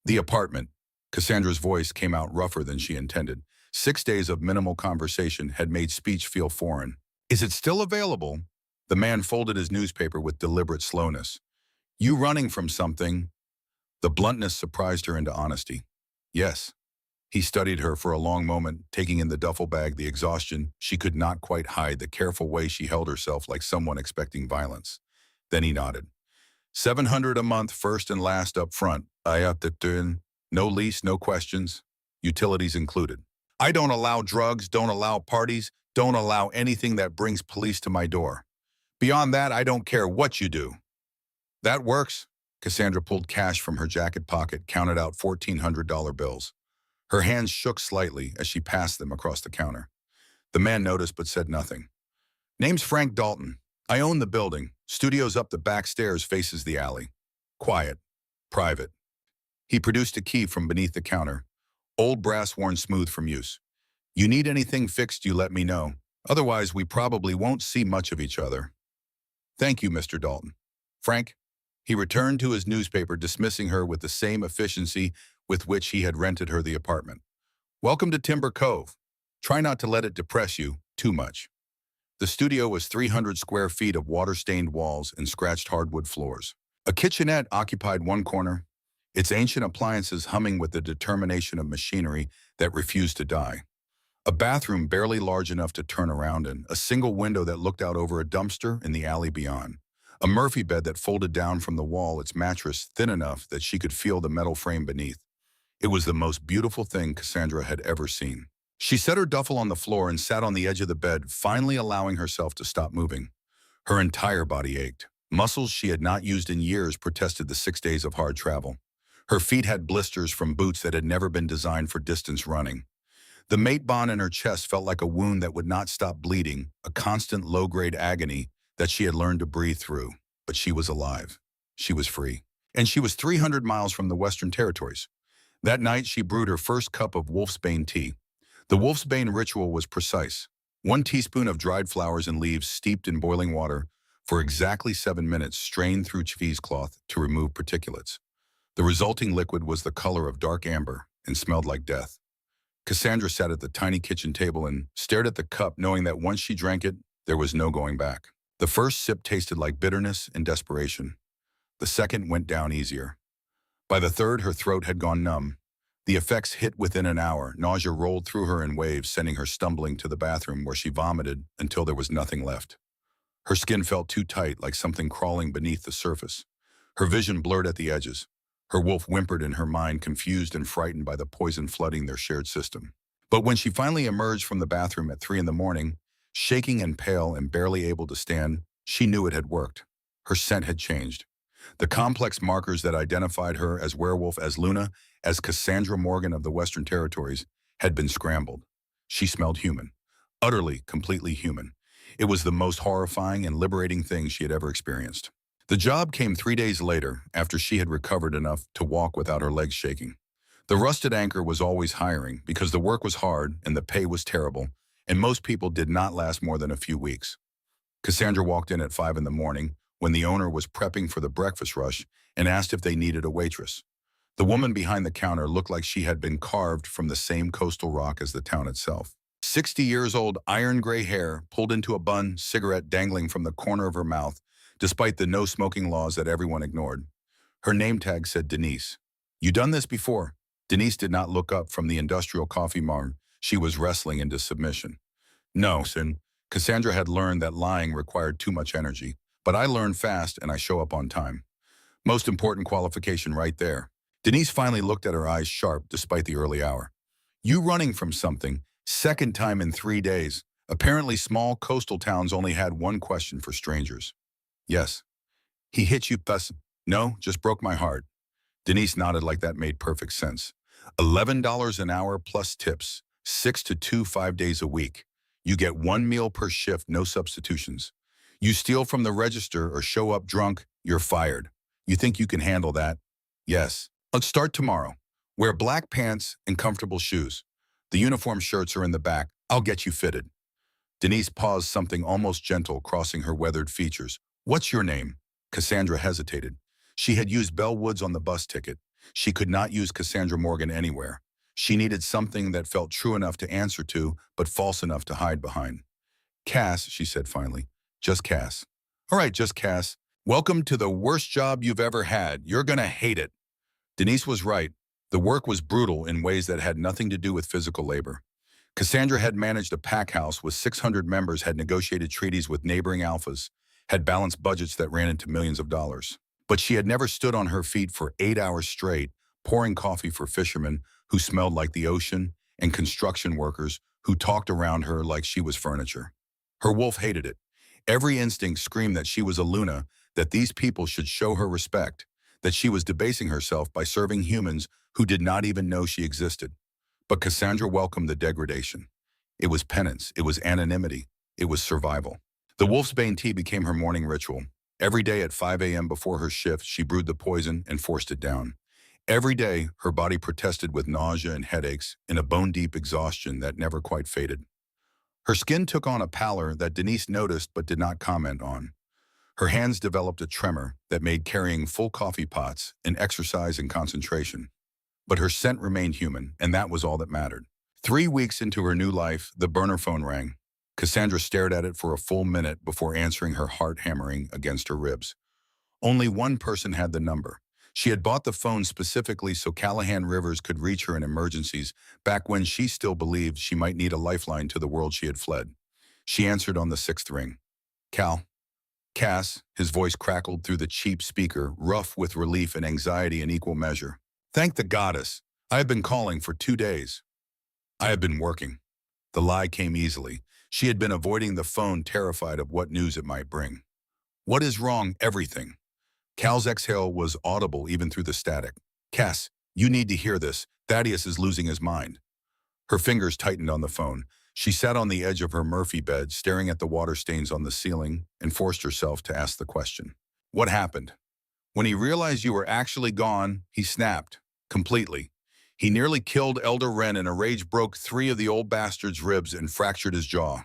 The apartment. Cassandra's voice came out rougher than she intended. 6 days of minimal conversation had made speech feel foreign. Is it still available? The man folded his newspaper with deliberate slowness. You running from something? The bluntness surprised her into honesty. Yes. He studied her for a long moment, taking in the duffel bag, the exhaustion she could not quite hide, the careful way she held herself like someone expecting violence. Then he nodded. $700 a month, first and last up front. I have to turn. No lease, no questions. Utilities included. I don't allow drugs, don't allow parties, don't allow anything that brings police to my door. Beyond that, I don't care what you do. That works. Cassandra pulled cash from her jacket pocket, counted out $1,400 bills. Her hands shook slightly as she passed them across the counter. The man noticed but said nothing. Name's Frank Dalton. I own the building. Studio's up the back stairs, faces the alley. Quiet. Private. He produced a key from beneath the counter. Old brass worn smooth from use. You need anything fixed, you let me know. Otherwise, we probably won't see much of each other. Thank you, Mr. Dalton. Frank? He returned to his newspaper, dismissing her with the same efficiency with which he had rented her the apartment. Welcome to Timber Cove. Try not to let it depress you too much. The studio was 300 square feet of water-stained walls and scratched hardwood floors. A kitchenette occupied one corner, its ancient appliances humming with the determination of machinery that refused to die. A bathroom barely large enough to turn around in, a single window that looked out over a dumpster in the alley beyond. A Murphy bed that folded down from the wall, its mattress thin enough that she could feel the metal frame beneath. It was the most beautiful thing Cassandra had ever seen. She set her duffel on the floor and sat on the edge of the bed, finally allowing herself to stop moving. Her entire body ached. Muscles she had not used in years protested the 6 days of hard travel. Her feet had blisters from boots that had never been designed for distance running. The mate bond in her chest felt like a wound that would not stop bleeding, a constant low-grade agony that she had learned to breathe through. But she was alive. She was free. And she was 300 miles from the Western Territories. That night, she brewed her first cup of wolfsbane tea. The wolfsbane ritual was precise. 1 teaspoon of dried flowers and leaves steeped in boiling water for exactly 7 minutes, strained through cheesecloth to remove particulates. The resulting liquid was the color of dark amber and smelled like death. Cassandra sat at the tiny kitchen table and stared at the cup, knowing that once she drank it, there was no going back. The first sip tasted like bitterness and desperation. The second went down easier. By the third, her throat had gone numb. The effects hit within an hour. Nausea rolled through her in waves, sending her stumbling to the bathroom where she vomited until there was nothing left. Her skin felt too tight, like something crawling beneath the surface. Her vision blurred at the edges. Her wolf whimpered in her mind, confused and frightened by the poison flooding their shared system. But when she finally emerged from the bathroom at 3 in the morning, shaking and pale and barely able to stand, she knew it had worked. Her scent had changed. The complex markers that identified her as werewolf, as Luna, as Cassandra Morgan of the Western Territories, had been scrambled. She smelled human. Utterly, completely human. It was the most horrifying and liberating thing she had ever experienced. The job came 3 days later, after she had recovered enough to walk without her legs shaking. The rusted anchor was always hiring because the work was hard and the pay was terrible, and most people did not last more than a few weeks. Cassandra walked in at 5 in the morning when the owner was prepping for the breakfast rush and asked if they needed a waitress. The woman behind the counter looked like she had been carved from the same coastal rock as the town itself. 60 years old, iron gray hair pulled into a bun, cigarette dangling from the corner of her mouth, despite the no-smoking laws that everyone ignored. Her name tag said Denise. "You done this before?" Denise did not look up from the industrial coffee mug she was wrestling into submission. "No, Sin." Cassandra had learned that lying required too much energy, but I learn fast and I show up on time. Most important qualification right there. Denise finally looked at her eyes sharp despite the early hour. "You running from something, second time in 3 days. Apparently small coastal towns only had one question for strangers." "Yes." "He hit you, thus?" "No, just broke my heart." Denise nodded like that made perfect sense. $11 an hour plus tips, 6 to 2, 5 days a week. You get 1 meal per shift, no substitutions. You steal from the register or show up drunk, you're fired. You think you can handle that? Yes. Let's start tomorrow. Wear black pants and comfortable shoes. The uniform shirts are in the back. I'll get you fitted. Denise paused, something almost gentle crossing her weathered features. "What's your name?" Cassandra hesitated. She had used Belle Woods on the bus ticket. She could not use Cassandra Morgan anywhere. She needed something that felt true enough to answer to, but false enough to hide behind. "Cass," she said finally. "Just Cass." "All right, just Cass. Welcome to the worst job you've ever had. You're gonna hate it." Denise was right. The work was brutal in ways that had nothing to do with physical labor. Cassandra had managed a pack house with 600 members, had negotiated treaties with neighboring alphas, had balanced budgets that ran into millions of dollars. But she had never stood on her feet for 8 hours straight, pouring coffee for fishermen who smelled like the ocean and construction workers who talked around her like she was furniture. Her wolf hated it. Every instinct screamed that she was a Luna, that these people should show her respect, that she was debasing herself by serving humans who did not even know she existed. But Cassandra welcomed the degradation. It was penance, it was anonymity, it was survival. The wolf's bane tea became her morning ritual. Every day at 5 a.m. before her shift, she brewed the poison and forced it down. Every day, her body protested with nausea and headaches in a bone-deep exhaustion that never quite faded. Her skin took on a pallor that Denise noticed but did not comment on. Her hands developed a tremor that made carrying full coffee pots an exercise in concentration. But her scent remained human, and that was all that mattered. 3 weeks into her new life, the burner phone rang. Cassandra stared at it for a full minute before answering, her heart hammering against her ribs. Only one person had the number. She had bought the phone specifically so Callahan Rivers could reach her in emergencies, back when she still believed she might need a lifeline to the world she had fled. She answered on the 6th ring. "Cal." "Cass," his voice crackled through the cheap speaker, rough with relief and anxiety in equal measure. "Thank the goddess. I have been calling for 2 days. I have been working." The lie came easily. She had been avoiding the phone, terrified of what news it might bring. "What is wrong?" "Everything." Cal's exhale was audible even through the static. "Cass, you need to hear this. Thaddeus is losing his mind." Her fingers tightened on the phone. She sat on the edge of her Murphy bed, staring at the water stains on the ceiling, and forced herself to ask the question. "What happened?" "When he realized you were actually gone, he snapped. Completely. He nearly killed Elder Wren, and a rage broke 3 of the old bastard's ribs and fractured his jaw.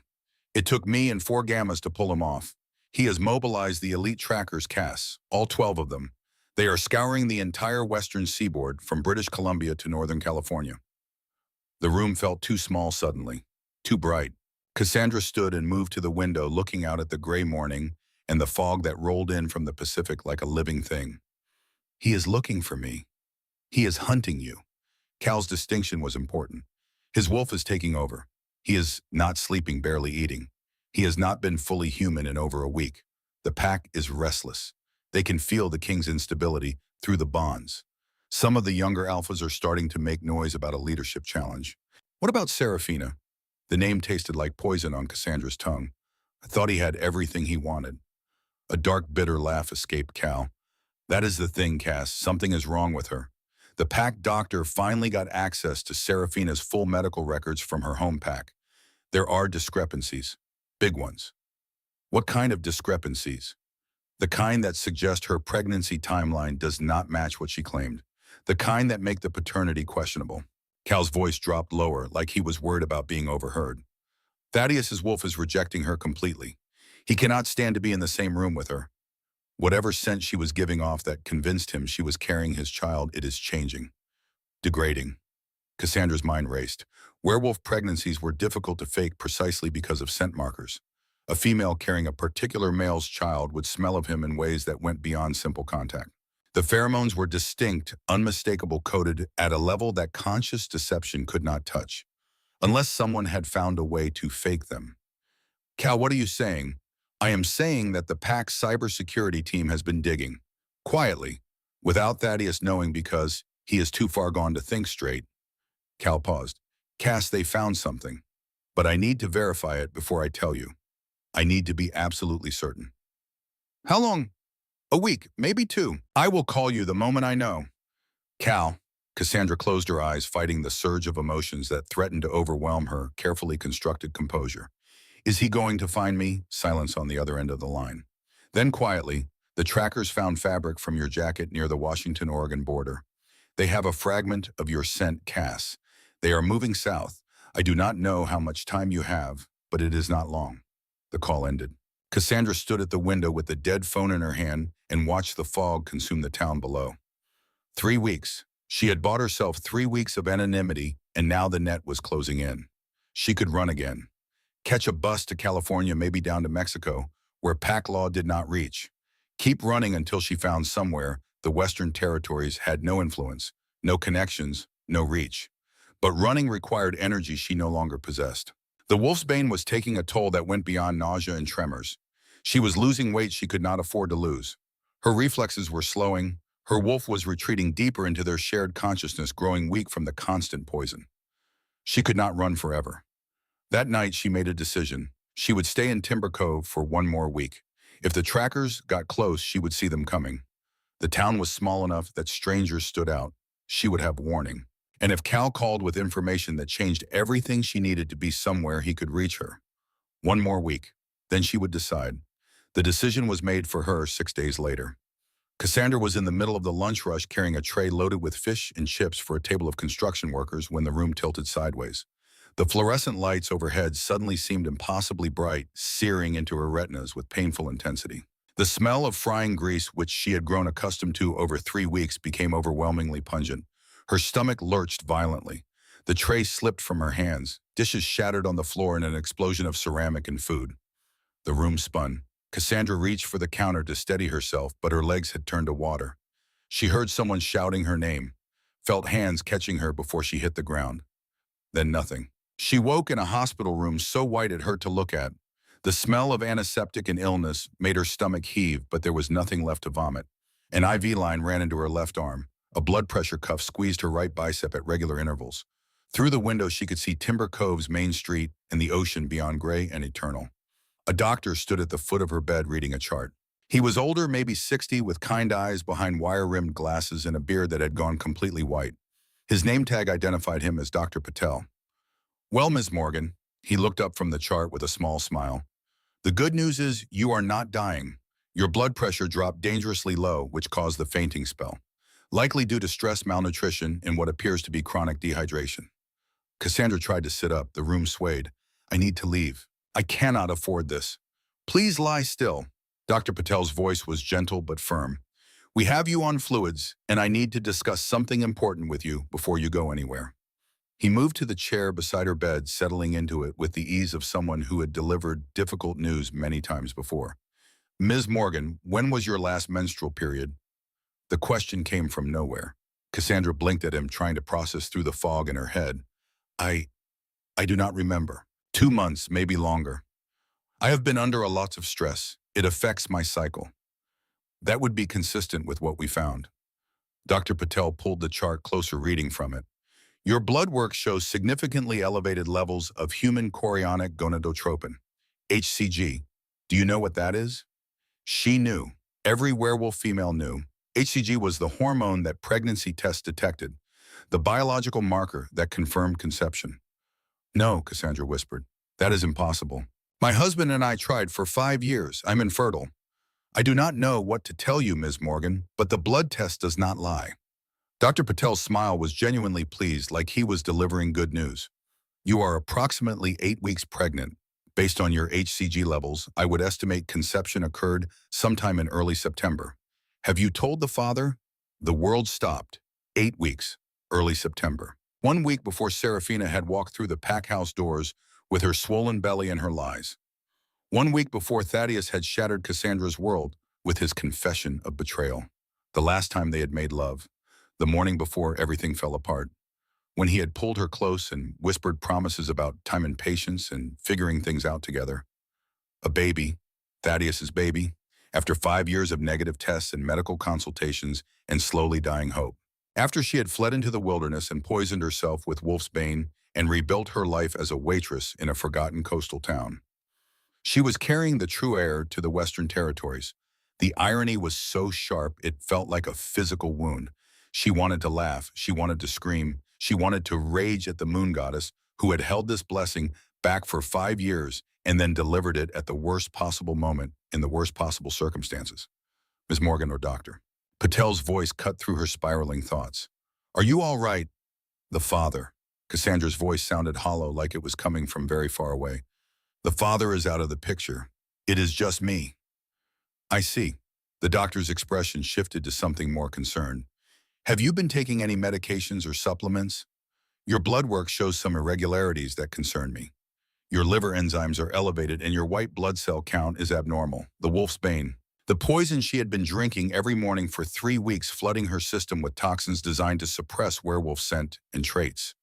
It took me and 4 gammas to pull him off. He has mobilized the elite trackers, Cass, all 12 of them. They are scouring the entire western seaboard from British Columbia to Northern California." The room felt too small suddenly, too bright. Cassandra stood and moved to the window, looking out at the gray morning and the fog that rolled in from the Pacific like a living thing. "He is looking for me. He is hunting you." Cal's distinction was important. His wolf is taking over. He is not sleeping, barely eating. He has not been fully human in over a week. The pack is restless. They can feel the king's instability through the bonds. Some of the younger alphas are starting to make noise about a leadership challenge. What about Serafina? The name tasted like poison on Cassandra's tongue. I thought he had everything he wanted. A dark, bitter laugh escaped Cal. That is the thing, Cass. Something is wrong with her. The pack doctor finally got access to Serafina's full medical records from her home pack. There are discrepancies. Big ones. What kind of discrepancies? The kind that suggest her pregnancy timeline does not match what she claimed. The kind that make the paternity questionable. Cal's voice dropped lower, like he was worried about being overheard. Thaddeus's wolf is rejecting her completely. He cannot stand to be in the same room with her. Whatever scent she was giving off that convinced him she was carrying his child, it is changing. Degrading. Cassandra's mind raced. Werewolf pregnancies were difficult to fake precisely because of scent markers. A female carrying a particular male's child would smell of him in ways that went beyond simple contact. The pheromones were distinct, unmistakable, coded at a level that conscious deception could not touch, unless someone had found a way to fake them. Cal, what are you saying? I am saying that the pack's cybersecurity team has been digging, quietly, without Thaddeus knowing because he is too far gone to think straight. Cal paused. Cass, they found something, but I need to verify it before I tell you. I need to be absolutely certain. How long? A week, maybe 2. I will call you the moment I know. Cal. Cassandra closed her eyes, fighting the surge of emotions that threatened to overwhelm her carefully constructed composure. Is he going to find me? Silence on the other end of the line. Then quietly, the trackers found fabric from your jacket near the Washington-Oregon border. They have a fragment of your scent, Cass. They are moving south. I do not know how much time you have, but it is not long. The call ended. Cassandra stood at the window with the dead phone in her hand and watched the fog consume the town below. 3 weeks. She had bought herself 3 weeks of anonymity, and now the net was closing in. She could run again. Catch a bus to California, maybe down to Mexico, where pack law did not reach. Keep running until she found somewhere the Western territories had no influence, no connections, no reach. But running required energy she no longer possessed. The wolf's bane was taking a toll that went beyond nausea and tremors. She was losing weight she could not afford to lose. Her reflexes were slowing. Her wolf was retreating deeper into their shared consciousness, growing weak from the constant poison. She could not run forever. That night, she made a decision. She would stay in Timber Cove for 1 more week. If the trackers got close, she would see them coming. The town was small enough that strangers stood out. She would have warning. And if Cal called with information that changed everything, she needed to be somewhere he could reach her. 1 more week. Then she would decide. The decision was made for her 6 days later. Cassandra was in the middle of the lunch rush carrying a tray loaded with fish and chips for a table of construction workers when the room tilted sideways. The fluorescent lights overhead suddenly seemed impossibly bright, searing into her retinas with painful intensity. The smell of frying grease, which she had grown accustomed to over 3 weeks, became overwhelmingly pungent. Her stomach lurched violently. The tray slipped from her hands. Dishes shattered on the floor in an explosion of ceramic and food. The room spun. Cassandra reached for the counter to steady herself, but her legs had turned to water. She heard someone shouting her name, felt hands catching her before she hit the ground. Then nothing. She woke in a hospital room so white it hurt to look at. The smell of antiseptic and illness made her stomach heave, but there was nothing left to vomit. An IV line ran into her left arm. A blood pressure cuff squeezed her right bicep at regular intervals. Through the window, she could see Timber Cove's main street and the ocean beyond gray and eternal. A doctor stood at the foot of her bed reading a chart. He was older, maybe 60, with kind eyes behind wire-rimmed glasses and a beard that had gone completely white. His name tag identified him as Dr. Patel. Well, Ms. Morgan, he looked up from the chart with a small smile. The good news is you are not dying. Your blood pressure dropped dangerously low, which caused the fainting spell, likely due to stress, malnutrition, and what appears to be chronic dehydration. Cassandra tried to sit up. The room swayed. I need to leave. I cannot afford this. Please lie still. Dr. Patel's voice was gentle but firm. We have you on fluids, and I need to discuss something important with you before you go anywhere. He moved to the chair beside her bed, settling into it with the ease of someone who had delivered difficult news many times before. Ms. Morgan, when was your last menstrual period? The question came from nowhere. Cassandra blinked at him, trying to process through the fog in her head. I do not remember. 2 months, maybe longer. I have been under a lot of stress. It affects my cycle. That would be consistent with what we found. Dr. Patel pulled the chart closer, reading from it. Your blood work shows significantly elevated levels of human chorionic gonadotropin, HCG. Do you know what that is? She knew. Every werewolf female knew. HCG was the hormone that pregnancy tests detected, the biological marker that confirmed conception. No, Cassandra whispered. That is impossible. My husband and I tried for 5 years. I'm infertile. I do not know what to tell you, Ms. Morgan, but the blood test does not lie. Dr. Patel's smile was genuinely pleased, like he was delivering good news. You are approximately 8 weeks pregnant. Based on your HCG levels, I would estimate conception occurred sometime in early September. Have you told the father? The world stopped. 8 weeks, early September. 1 week before Serafina had walked through the pack house doors with her swollen belly and her lies. 1 week before Thaddeus had shattered Cassandra's world with his confession of betrayal. The last time they had made love. The morning before everything fell apart. When he had pulled her close and whispered promises about time and patience and figuring things out together. A baby, Thaddeus's baby, after 5 years of negative tests and medical consultations and slowly dying hope. After she had fled into the wilderness and poisoned herself with wolf's bane and rebuilt her life as a waitress in a forgotten coastal town. She was carrying the true heir to the Western Territories. The irony was so sharp it felt like a physical wound. She wanted to laugh, she wanted to scream, she wanted to rage at the moon goddess who had held this blessing back for 5 years and then delivered it at the worst possible moment in the worst possible circumstances. Ms. Morgan or doctor. Patel's voice cut through her spiraling thoughts. Are you all right? The father. Cassandra's voice sounded hollow, like it was coming from very far away. The father is out of the picture. It is just me. I see. The doctor's expression shifted to something more concerned. Have you been taking any medications or supplements? Your blood work shows some irregularities that concern me. Your liver enzymes are elevated and your white blood cell count is abnormal, the wolf's bane. The poison she had been drinking every morning for 3 weeks, flooding her system with toxins designed to suppress werewolf scent and traits.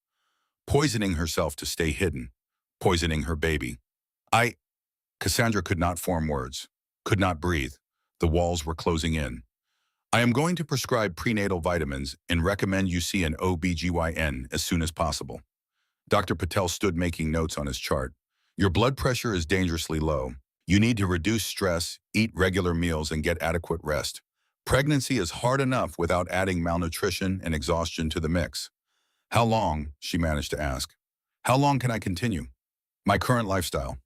Poisoning herself to stay hidden. Poisoning her baby. Cassandra could not form words, could not breathe. The walls were closing in. I am going to prescribe prenatal vitamins and recommend you see an OBGYN as soon as possible. Dr. Patel stood making notes on his chart. Your blood pressure is dangerously low. You need to reduce stress, eat regular meals, and get adequate rest. Pregnancy is hard enough without adding malnutrition and exhaustion to the mix. How long, she managed to ask. How long can I continue? My current lifestyle.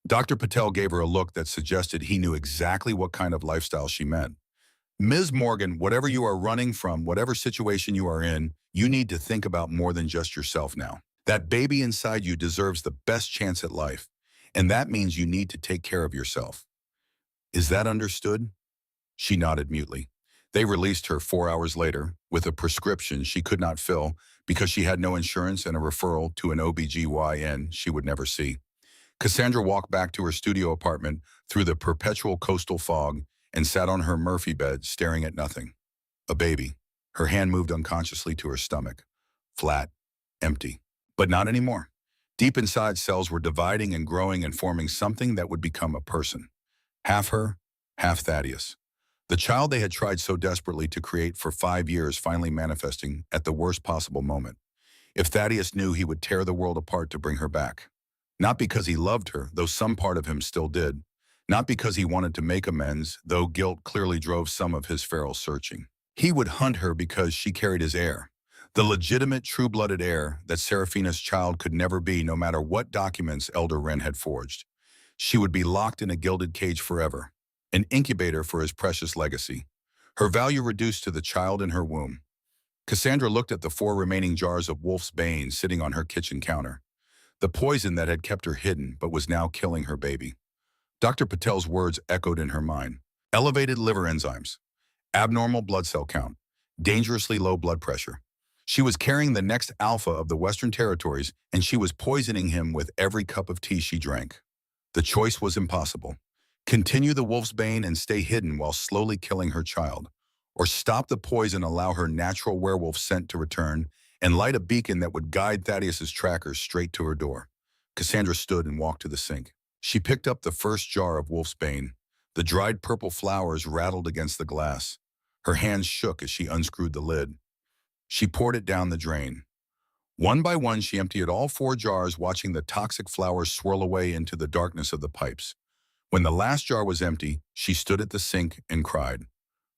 Dr. Patel gave her a look that suggested he knew exactly what kind of lifestyle she meant. Ms. Morgan, whatever you are running from, whatever situation you are in, you need to think about more than just yourself now. That baby inside you deserves the best chance at life, and that means you need to take care of yourself. Is that understood? She nodded mutely. They released her 4 hours later with a prescription she could not fill because she had no insurance and a referral to an OBGYN she would never see. Cassandra walked back to her studio apartment through the perpetual coastal fog and sat on her Murphy bed staring at nothing. A baby. Her hand moved unconsciously to her stomach. Flat. Empty. But not anymore. Deep inside, cells were dividing and growing and forming something that would become a person. Half her, half Thaddeus. The child they had tried so desperately to create for 5 years finally manifesting at the worst possible moment. If Thaddeus knew, he would tear the world apart to bring her back. Not because he loved her, though some part of him still did. Not because he wanted to make amends, though guilt clearly drove some of his feral searching. He would hunt her because she carried his heir. The legitimate, true-blooded heir that Serafina's child could never be, no matter what documents Elder Wren had forged. She would be locked in a gilded cage forever, an incubator for his precious legacy. Her value reduced to the child in her womb. Cassandra looked at the 4 remaining jars of wolf's bane sitting on her kitchen counter. The poison that had kept her hidden but was now killing her baby. Dr. Patel's words echoed in her mind. Elevated liver enzymes, abnormal blood cell count, dangerously low blood pressure. She was carrying the next alpha of the Western Territories, and she was poisoning him with every cup of tea she drank. The choice was impossible. Continue the wolf's bane and stay hidden while slowly killing her child, or stop the poison, allow her natural werewolf scent to return, and light a beacon that would guide Thaddeus's trackers straight to her door. Cassandra stood and walked to the sink. She picked up the first jar of wolf's bane. The dried purple flowers rattled against the glass. Her hands shook as she unscrewed the lid. She poured it down the drain. One by one, she emptied all 4 jars, watching the toxic flowers swirl away into the darkness of the pipes. When the last jar was empty, she stood at the sink and cried.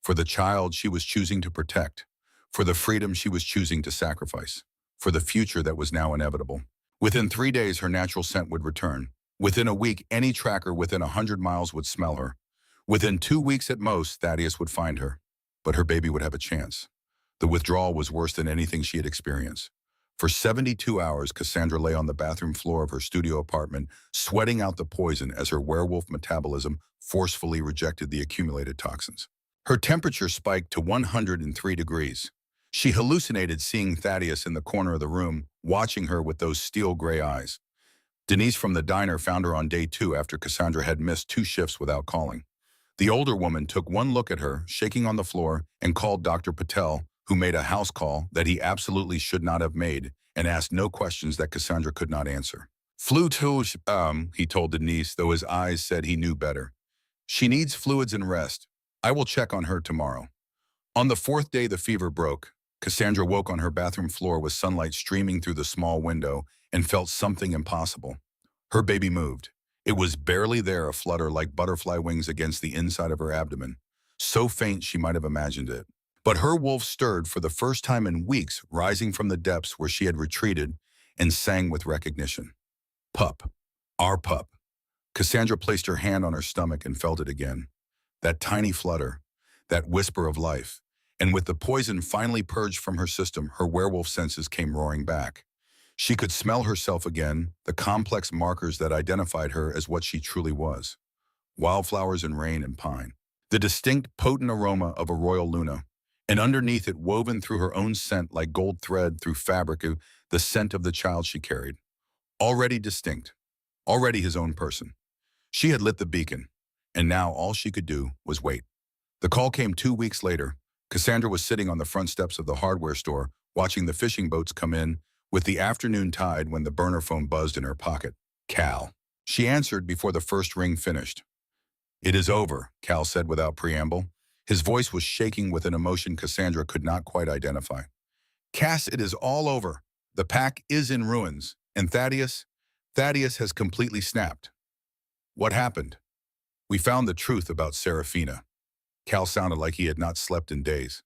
For the child she was choosing to protect. For the freedom she was choosing to sacrifice. For the future that was now inevitable. Within 3 days, her natural scent would return. Within a week, any tracker within 100 miles would smell her. Within 2 weeks at most, Thaddeus would find her. But her baby would have a chance. The withdrawal was worse than anything she had experienced. For 72 hours, Cassandra lay on the bathroom floor of her studio apartment, sweating out the poison as her werewolf metabolism forcefully rejected the accumulated toxins. Her temperature spiked to 103 degrees. She hallucinated seeing Thaddeus in the corner of the room, watching her with those steel gray eyes. Denise from the diner found her on day 2 after Cassandra had missed 2 shifts without calling. The older woman took one look at her, shaking on the floor, and called Dr. Patel, who made a house call that he absolutely should not have made and asked no questions that Cassandra could not answer. Flu too, he told Denise, though his eyes said he knew better. She needs fluids and rest. I will check on her tomorrow. On the 4th day, the fever broke. Cassandra woke on her bathroom floor with sunlight streaming through the small window and felt something impossible. Her baby moved. It was barely there, a flutter like butterfly wings against the inside of her abdomen. So faint she might have imagined it. But her wolf stirred for the first time in weeks, rising from the depths where she had retreated, and sang with recognition. Pup. Our pup. Cassandra placed her hand on her stomach and felt it again. That tiny flutter, that whisper of life. And with the poison finally purged from her system, her werewolf senses came roaring back. She could smell herself again, the complex markers that identified her as what she truly was. Wildflowers and rain and pine. The distinct, potent aroma of a royal Luna. And underneath it, woven through her own scent like gold thread through fabric, the scent of the child she carried. Already distinct. Already his own person. She had lit the beacon. And now all she could do was wait. The call came 2 weeks later. Cassandra was sitting on the front steps of the hardware store, watching the fishing boats come in, with the afternoon tide when the burner phone buzzed in her pocket. Cal. She answered before the first ring finished. It is over, Cal said without preamble. His voice was shaking with an emotion Cassandra could not quite identify. Cass, it is all over. The pack is in ruins. And Thaddeus has completely snapped. What happened? We found the truth about Serafina. Cal sounded like he had not slept in days.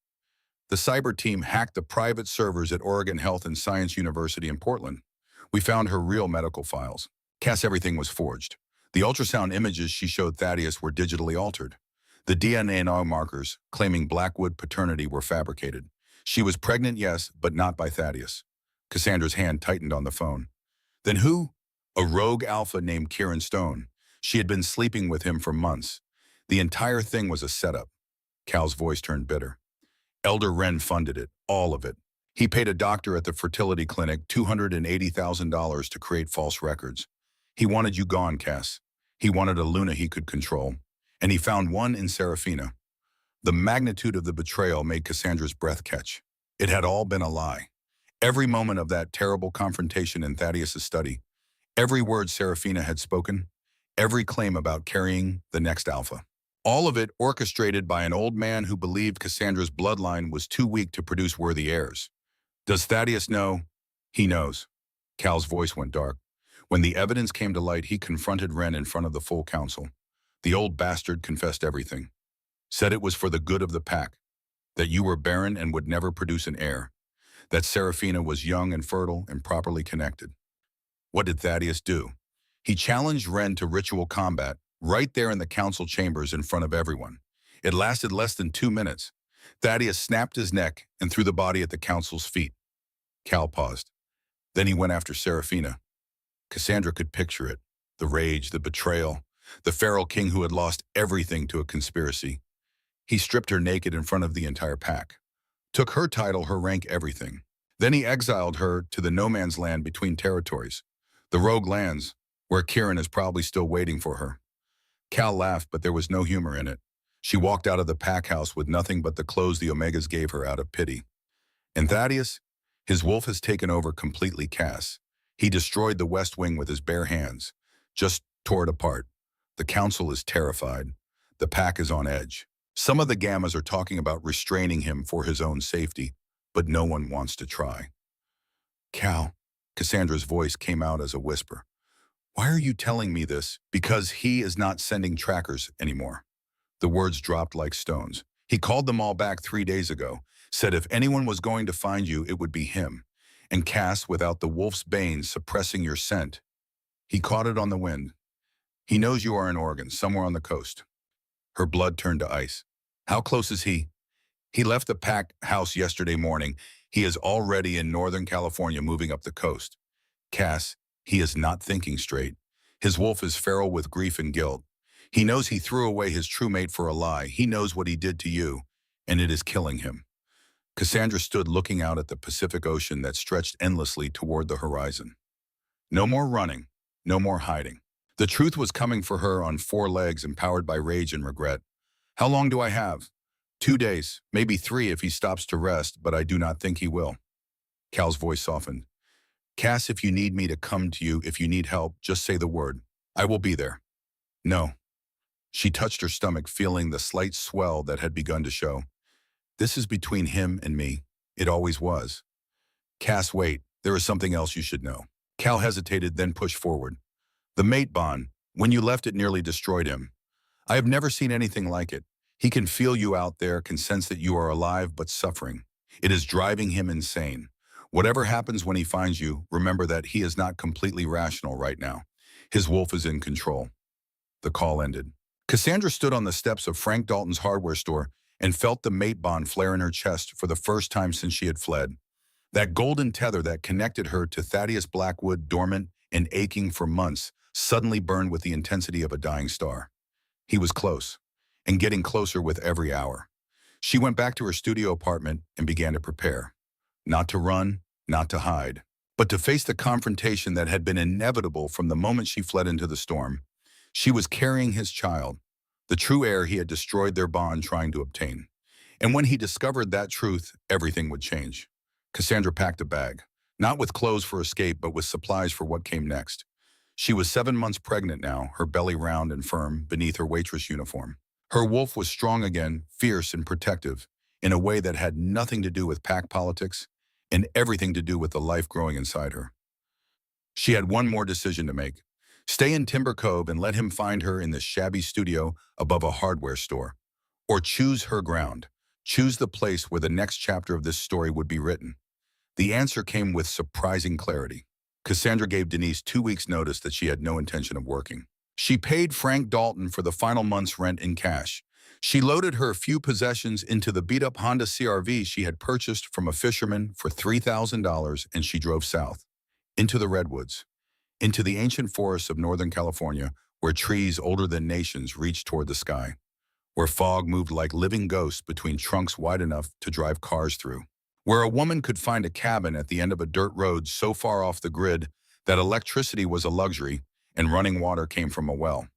The cyber team hacked the private servers at Oregon Health and Science University in Portland. We found her real medical files. Cass, everything was forged. The ultrasound images she showed Thaddeus were digitally altered. The DNA markers, claiming Blackwood paternity, were fabricated. She was pregnant, yes, but not by Thaddeus. Cassandra's hand tightened on the phone. Then who? A rogue alpha named Kieran Stone. She had been sleeping with him for months. The entire thing was a setup. Cal's voice turned bitter. Elder Wren funded it, all of it. He paid a doctor at the fertility clinic $280,000 to create false records. He wanted you gone, Cass. He wanted a Luna he could control. And he found one in Serafina. The magnitude of the betrayal made Cassandra's breath catch. It had all been a lie. Every moment of that terrible confrontation in Thaddeus' study, every word Serafina had spoken, every claim about carrying the next alpha. All of it orchestrated by an old man who believed Cassandra's bloodline was too weak to produce worthy heirs. Does Thaddeus know? He knows. Cal's voice went dark. When the evidence came to light, he confronted Wren in front of the full council. The old bastard confessed everything. Said it was for the good of the pack. That you were barren and would never produce an heir. That Serafina was young and fertile and properly connected. What did Thaddeus do? He challenged Wren to ritual combat, right there in the council chambers in front of everyone. It lasted less than 2 minutes. Thaddeus snapped his neck and threw the body at the council's feet. Cal paused. Then he went after Serafina. Cassandra could picture it. The rage, the betrayal, the feral king who had lost everything to a conspiracy. He stripped her naked in front of the entire pack. Took her title, her rank, everything. Then he exiled her to the no man's land between territories. The rogue lands, where Kieran is probably still waiting for her. Cal laughed, but there was no humor in it. She walked out of the pack house with nothing but the clothes the Omegas gave her out of pity. And Thaddeus? His wolf has taken over completely, Cass. He destroyed the West Wing with his bare hands. Just tore it apart. The council is terrified. The pack is on edge. Some of the Gammas are talking about restraining him for his own safety, but no one wants to try. Cal, Cassandra's voice came out as a whisper. Why are you telling me this? Because he is not sending trackers anymore. The words dropped like stones. He called them all back 3 days ago, said if anyone was going to find you, it would be him. And Cass, without the wolf's bane suppressing your scent. He caught it on the wind. He knows you are in Oregon, somewhere on the coast. Her blood turned to ice. How close is he? He left the pack house yesterday morning. He is already in Northern California moving up the coast. Cass, he is not thinking straight. His wolf is feral with grief and guilt. He knows he threw away his true mate for a lie. He knows what he did to you, and it is killing him. Cassandra stood looking out at the Pacific Ocean that stretched endlessly toward the horizon. No more running, no more hiding. The truth was coming for her on 4 legs, empowered by rage and regret. How long do I have? 2 days, maybe 3 if he stops to rest, but I do not think he will. Cal's voice softened. Cass, if you need me to come to you, if you need help, just say the word. I will be there. No. She touched her stomach, feeling the slight swell that had begun to show. This is between him and me. It always was. Cass, wait. There is something else you should know. Cal hesitated, then pushed forward. The mate bond. When you left, it nearly destroyed him. I have never seen anything like it. He can feel you out there, can sense that you are alive but suffering. It is driving him insane. Whatever happens when he finds you, remember that he is not completely rational right now. His wolf is in control. The call ended. Cassandra stood on the steps of Frank Dalton's hardware store and felt the mate bond flare in her chest for the first time since she had fled. That golden tether that connected her to Thaddeus Blackwood, dormant and aching for months, suddenly burned with the intensity of a dying star. He was close, and getting closer with every hour. She went back to her studio apartment and began to prepare. Not to run, not to hide, but to face the confrontation that had been inevitable from the moment she fled into the storm. She was carrying his child, the true heir he had destroyed their bond trying to obtain. And when he discovered that truth, everything would change. Cassandra packed a bag, not with clothes for escape, but with supplies for what came next. She was 7 months pregnant now, her belly round and firm beneath her waitress uniform. Her wolf was strong again, fierce and protective, in a way that had nothing to do with pack politics and everything to do with the life growing inside her. She had one more decision to make. Stay in Timber Cove and let him find her in this shabby studio above a hardware store. Or choose her ground. Choose the place where the next chapter of this story would be written. The answer came with surprising clarity. Cassandra gave Denise 2 weeks' notice that she had no intention of working. She paid Frank Dalton for the final month's rent in cash. She loaded her few possessions into the beat-up Honda CR-V she had purchased from a fisherman for $3,000, and she drove south, into the redwoods, into the ancient forests of Northern California, where trees older than nations reached toward the sky, where fog moved like living ghosts between trunks wide enough to drive cars through, where a woman could find a cabin at the end of a dirt road so far off the grid that electricity was a luxury and running water came from a well.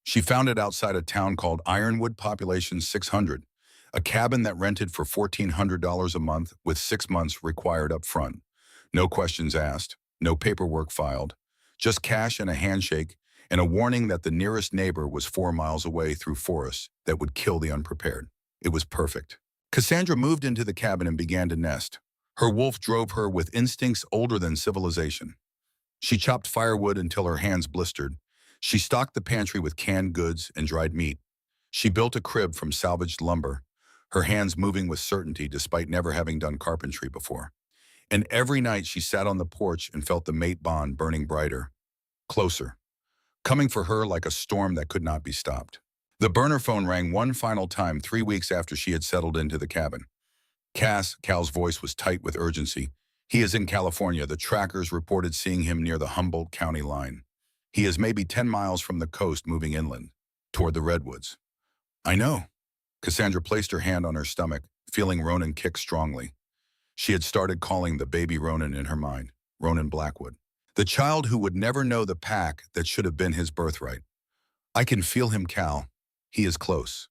She found it outside a town called Ironwood, population 600, a cabin that rented for $1,400 a month with 6 months required up front. No questions asked, no paperwork filed, just cash and a handshake and a warning that the nearest neighbor was 4 miles away through forests that would kill the unprepared. It was perfect. Cassandra moved into the cabin and began to nest. Her wolf drove her with instincts older than civilization. She chopped firewood until her hands blistered. She stocked the pantry with canned goods and dried meat. She built a crib from salvaged lumber, her hands moving with certainty despite never having done carpentry before. And every night she sat on the porch and felt the mate bond burning brighter, closer, coming for her like a storm that could not be stopped. The burner phone rang one final time 3 weeks after she had settled into the cabin. Cal's voice was tight with urgency. He is in California. The trackers reported seeing him near the Humboldt County line. He is maybe 10 miles from the coast moving inland, toward the redwoods. I know. Cassandra placed her hand on her stomach, feeling Ronan kick strongly. She had started calling the baby Ronan in her mind, Ronan Blackwood. The child who would never know the pack that should have been his birthright. I can feel him, Cal. He is close.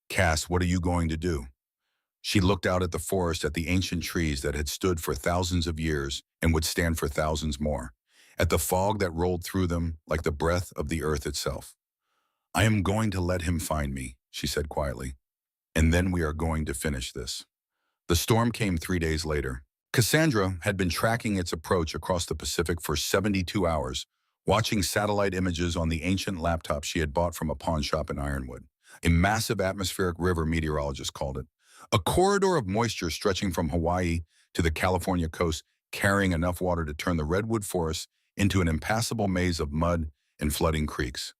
Cass, what are you going to do? She looked out at the forest, at the ancient trees that had stood for thousands of years and would stand for thousands more, at the fog that rolled through them like the breath of the earth itself. "I am going to let him find me," she said quietly. "And then we are going to finish this." The storm came 3 days later. Cassandra had been tracking its approach across the Pacific for 72 hours, watching satellite images on the ancient laptop she had bought from a pawn shop in Ironwood. A massive atmospheric river, meteorologists called it. A corridor of moisture stretching from Hawaii to the California coast, carrying enough water to turn the redwood forest into an impassable maze of mud and flooding creeks.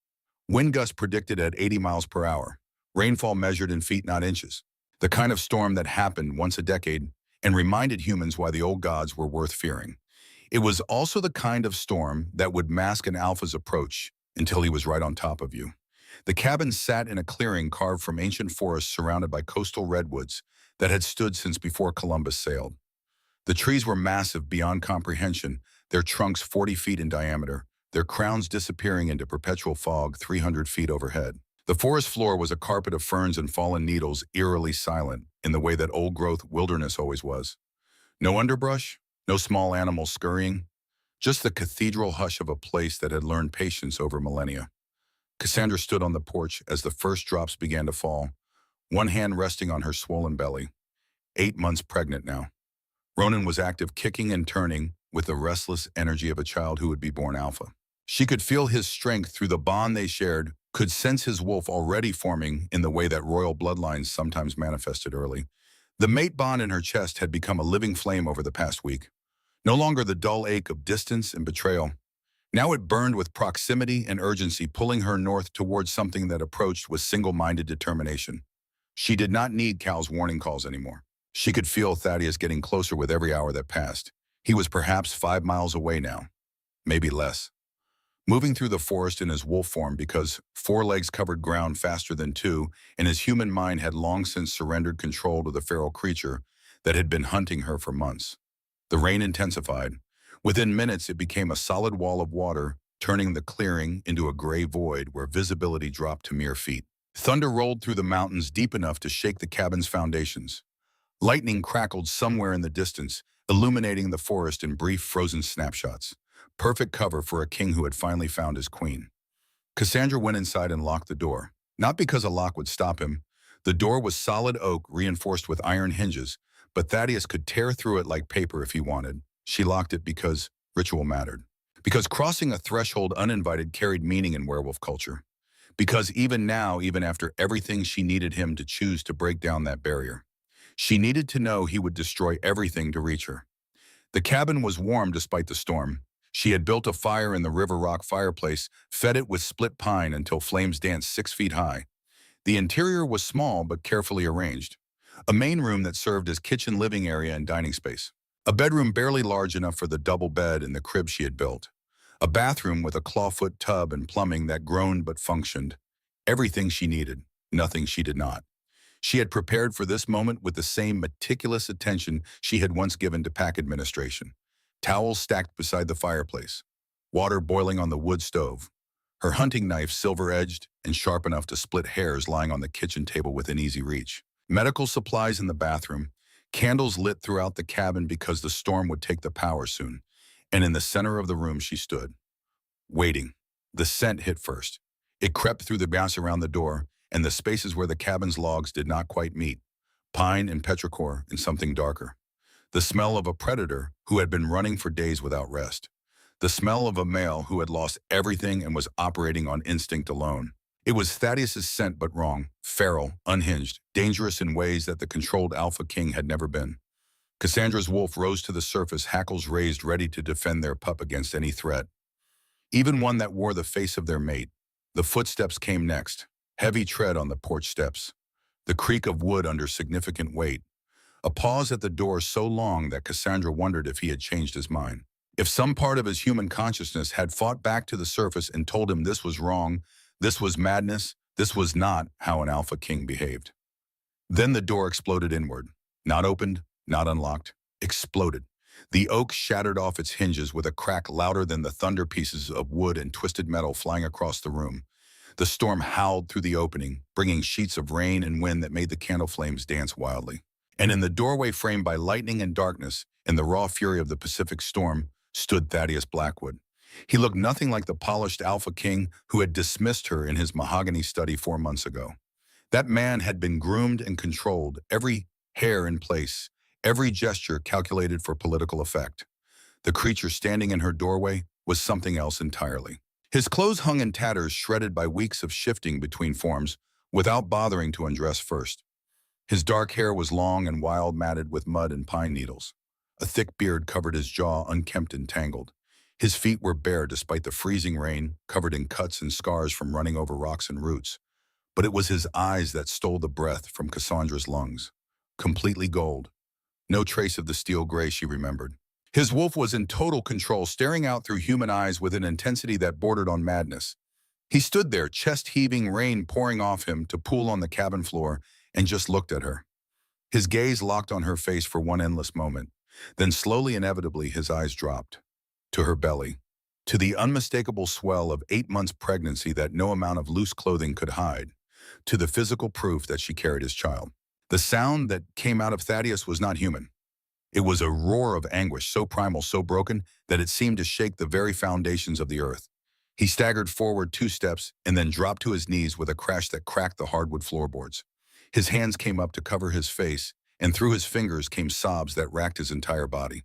Wind gusts predicted at 80 miles per hour. Rainfall measured in feet, not inches. The kind of storm that happened once a decade and reminded humans why the old gods were worth fearing. It was also the kind of storm that would mask an alpha's approach until he was right on top of you. The cabin sat in a clearing carved from ancient forests surrounded by coastal redwoods that had stood since before Columbus sailed. The trees were massive beyond comprehension, their trunks 40 feet in diameter, their crowns disappearing into perpetual fog 300 feet overhead. The forest floor was a carpet of ferns and fallen needles, eerily silent, in the way that old-growth wilderness always was. No underbrush, no small animals scurrying, just the cathedral hush of a place that had learned patience over millennia. Cassandra stood on the porch as the first drops began to fall, one hand resting on her swollen belly. 8 months pregnant now. Ronan was active, kicking and turning with the restless energy of a child who would be born alpha. She could feel his strength through the bond they shared, could sense his wolf already forming in the way that royal bloodlines sometimes manifested early. The mate bond in her chest had become a living flame over the past week. No longer the dull ache of distance and betrayal. Now it burned with proximity and urgency, pulling her north towards something that approached with single-minded determination. She did not need Cal's warning calls anymore. She could feel Thaddeus getting closer with every hour that passed. He was perhaps 5 miles away now, maybe less. Moving through the forest in his wolf form because 4 legs covered ground faster than 2, and his human mind had long since surrendered control to the feral creature that had been hunting her for months. The rain intensified. Within minutes, it became a solid wall of water, turning the clearing into a gray void where visibility dropped to mere feet. Thunder rolled through the mountains deep enough to shake the cabin's foundations. Lightning crackled somewhere in the distance, illuminating the forest in brief frozen snapshots. Perfect cover for a king who had finally found his queen. Cassandra went inside and locked the door. Not because a lock would stop him. The door was solid oak reinforced with iron hinges, but Thaddeus could tear through it like paper if he wanted. She locked it because ritual mattered. Because crossing a threshold uninvited carried meaning in werewolf culture. Because even now, even after everything, she needed him to choose to break down that barrier. She needed to know he would destroy everything to reach her. The cabin was warm despite the storm. She had built a fire in the river rock fireplace, fed it with split pine until flames danced 6 feet high. The interior was small but carefully arranged. A main room that served as kitchen, living area, and dining space. A bedroom barely large enough for the double bed and the crib she had built. A bathroom with a clawfoot tub and plumbing that groaned but functioned. Everything she needed, nothing she did not. She had prepared for this moment with the same meticulous attention she had once given to pack administration. Towels stacked beside the fireplace. Water boiling on the wood stove. Her hunting knife silver-edged and sharp enough to split hairs lying on the kitchen table within easy reach. Medical supplies in the bathroom. Candles lit throughout the cabin because the storm would take the power soon. And in the center of the room she stood, waiting. The scent hit first. It crept through the grass around the door and the spaces where the cabin's logs did not quite meet. Pine and petrichor and something darker. The smell of a predator who had been running for days without rest. The smell of a male who had lost everything and was operating on instinct alone. It was Thaddeus's scent, but wrong, feral, unhinged, dangerous in ways that the controlled Alphaking had never been. Cassandra's wolf rose to the surface, hackles raised, ready to defend their pup against any threat. Even one that wore the face of their mate. The footsteps came next, heavy tread on the porch steps. The creak of wood under significant weight. A pause at the door so long that Cassandra wondered if he had changed his mind. If some part of his human consciousness had fought back to the surface and told him this was wrong, this was madness, this was not how an Alpha King behaved. Then the door exploded inward. Not opened, not unlocked. Exploded. The oak shattered off its hinges with a crack louder than the thunder, pieces of wood and twisted metal flying across the room. The storm howled through the opening, bringing sheets of rain and wind that made the candle flames dance wildly. And in the doorway framed by lightning and darkness, in the raw fury of the Pacific storm, stood Thaddeus Blackwood. He looked nothing like the polished Alpha King who had dismissed her in his mahogany study 4 months ago. That man had been groomed and controlled, every hair in place, every gesture calculated for political effect. The creature standing in her doorway was something else entirely. His clothes hung in tatters shredded by weeks of shifting between forms without bothering to undress first. His dark hair was long and wild, matted with mud and pine needles. A thick beard covered his jaw, unkempt and tangled. His feet were bare despite the freezing rain, covered in cuts and scars from running over rocks and roots. But it was his eyes that stole the breath from Cassandra's lungs. Completely gold. No trace of the steel gray she remembered. His wolf was in total control, staring out through human eyes with an intensity that bordered on madness. He stood there, chest heaving, rain pouring off him to pool on the cabin floor, and just looked at her. His gaze locked on her face for one endless moment. Then slowly, inevitably, his eyes dropped. To her belly. To the unmistakable swell of 8 months' pregnancy that no amount of loose clothing could hide. To the physical proof that she carried his child. The sound that came out of Thaddeus was not human. It was a roar of anguish, so primal, so broken, that it seemed to shake the very foundations of the earth. He staggered forward 2 steps and then dropped to his knees with a crash that cracked the hardwood floorboards. His hands came up to cover his face, and through his fingers came sobs that racked his entire body.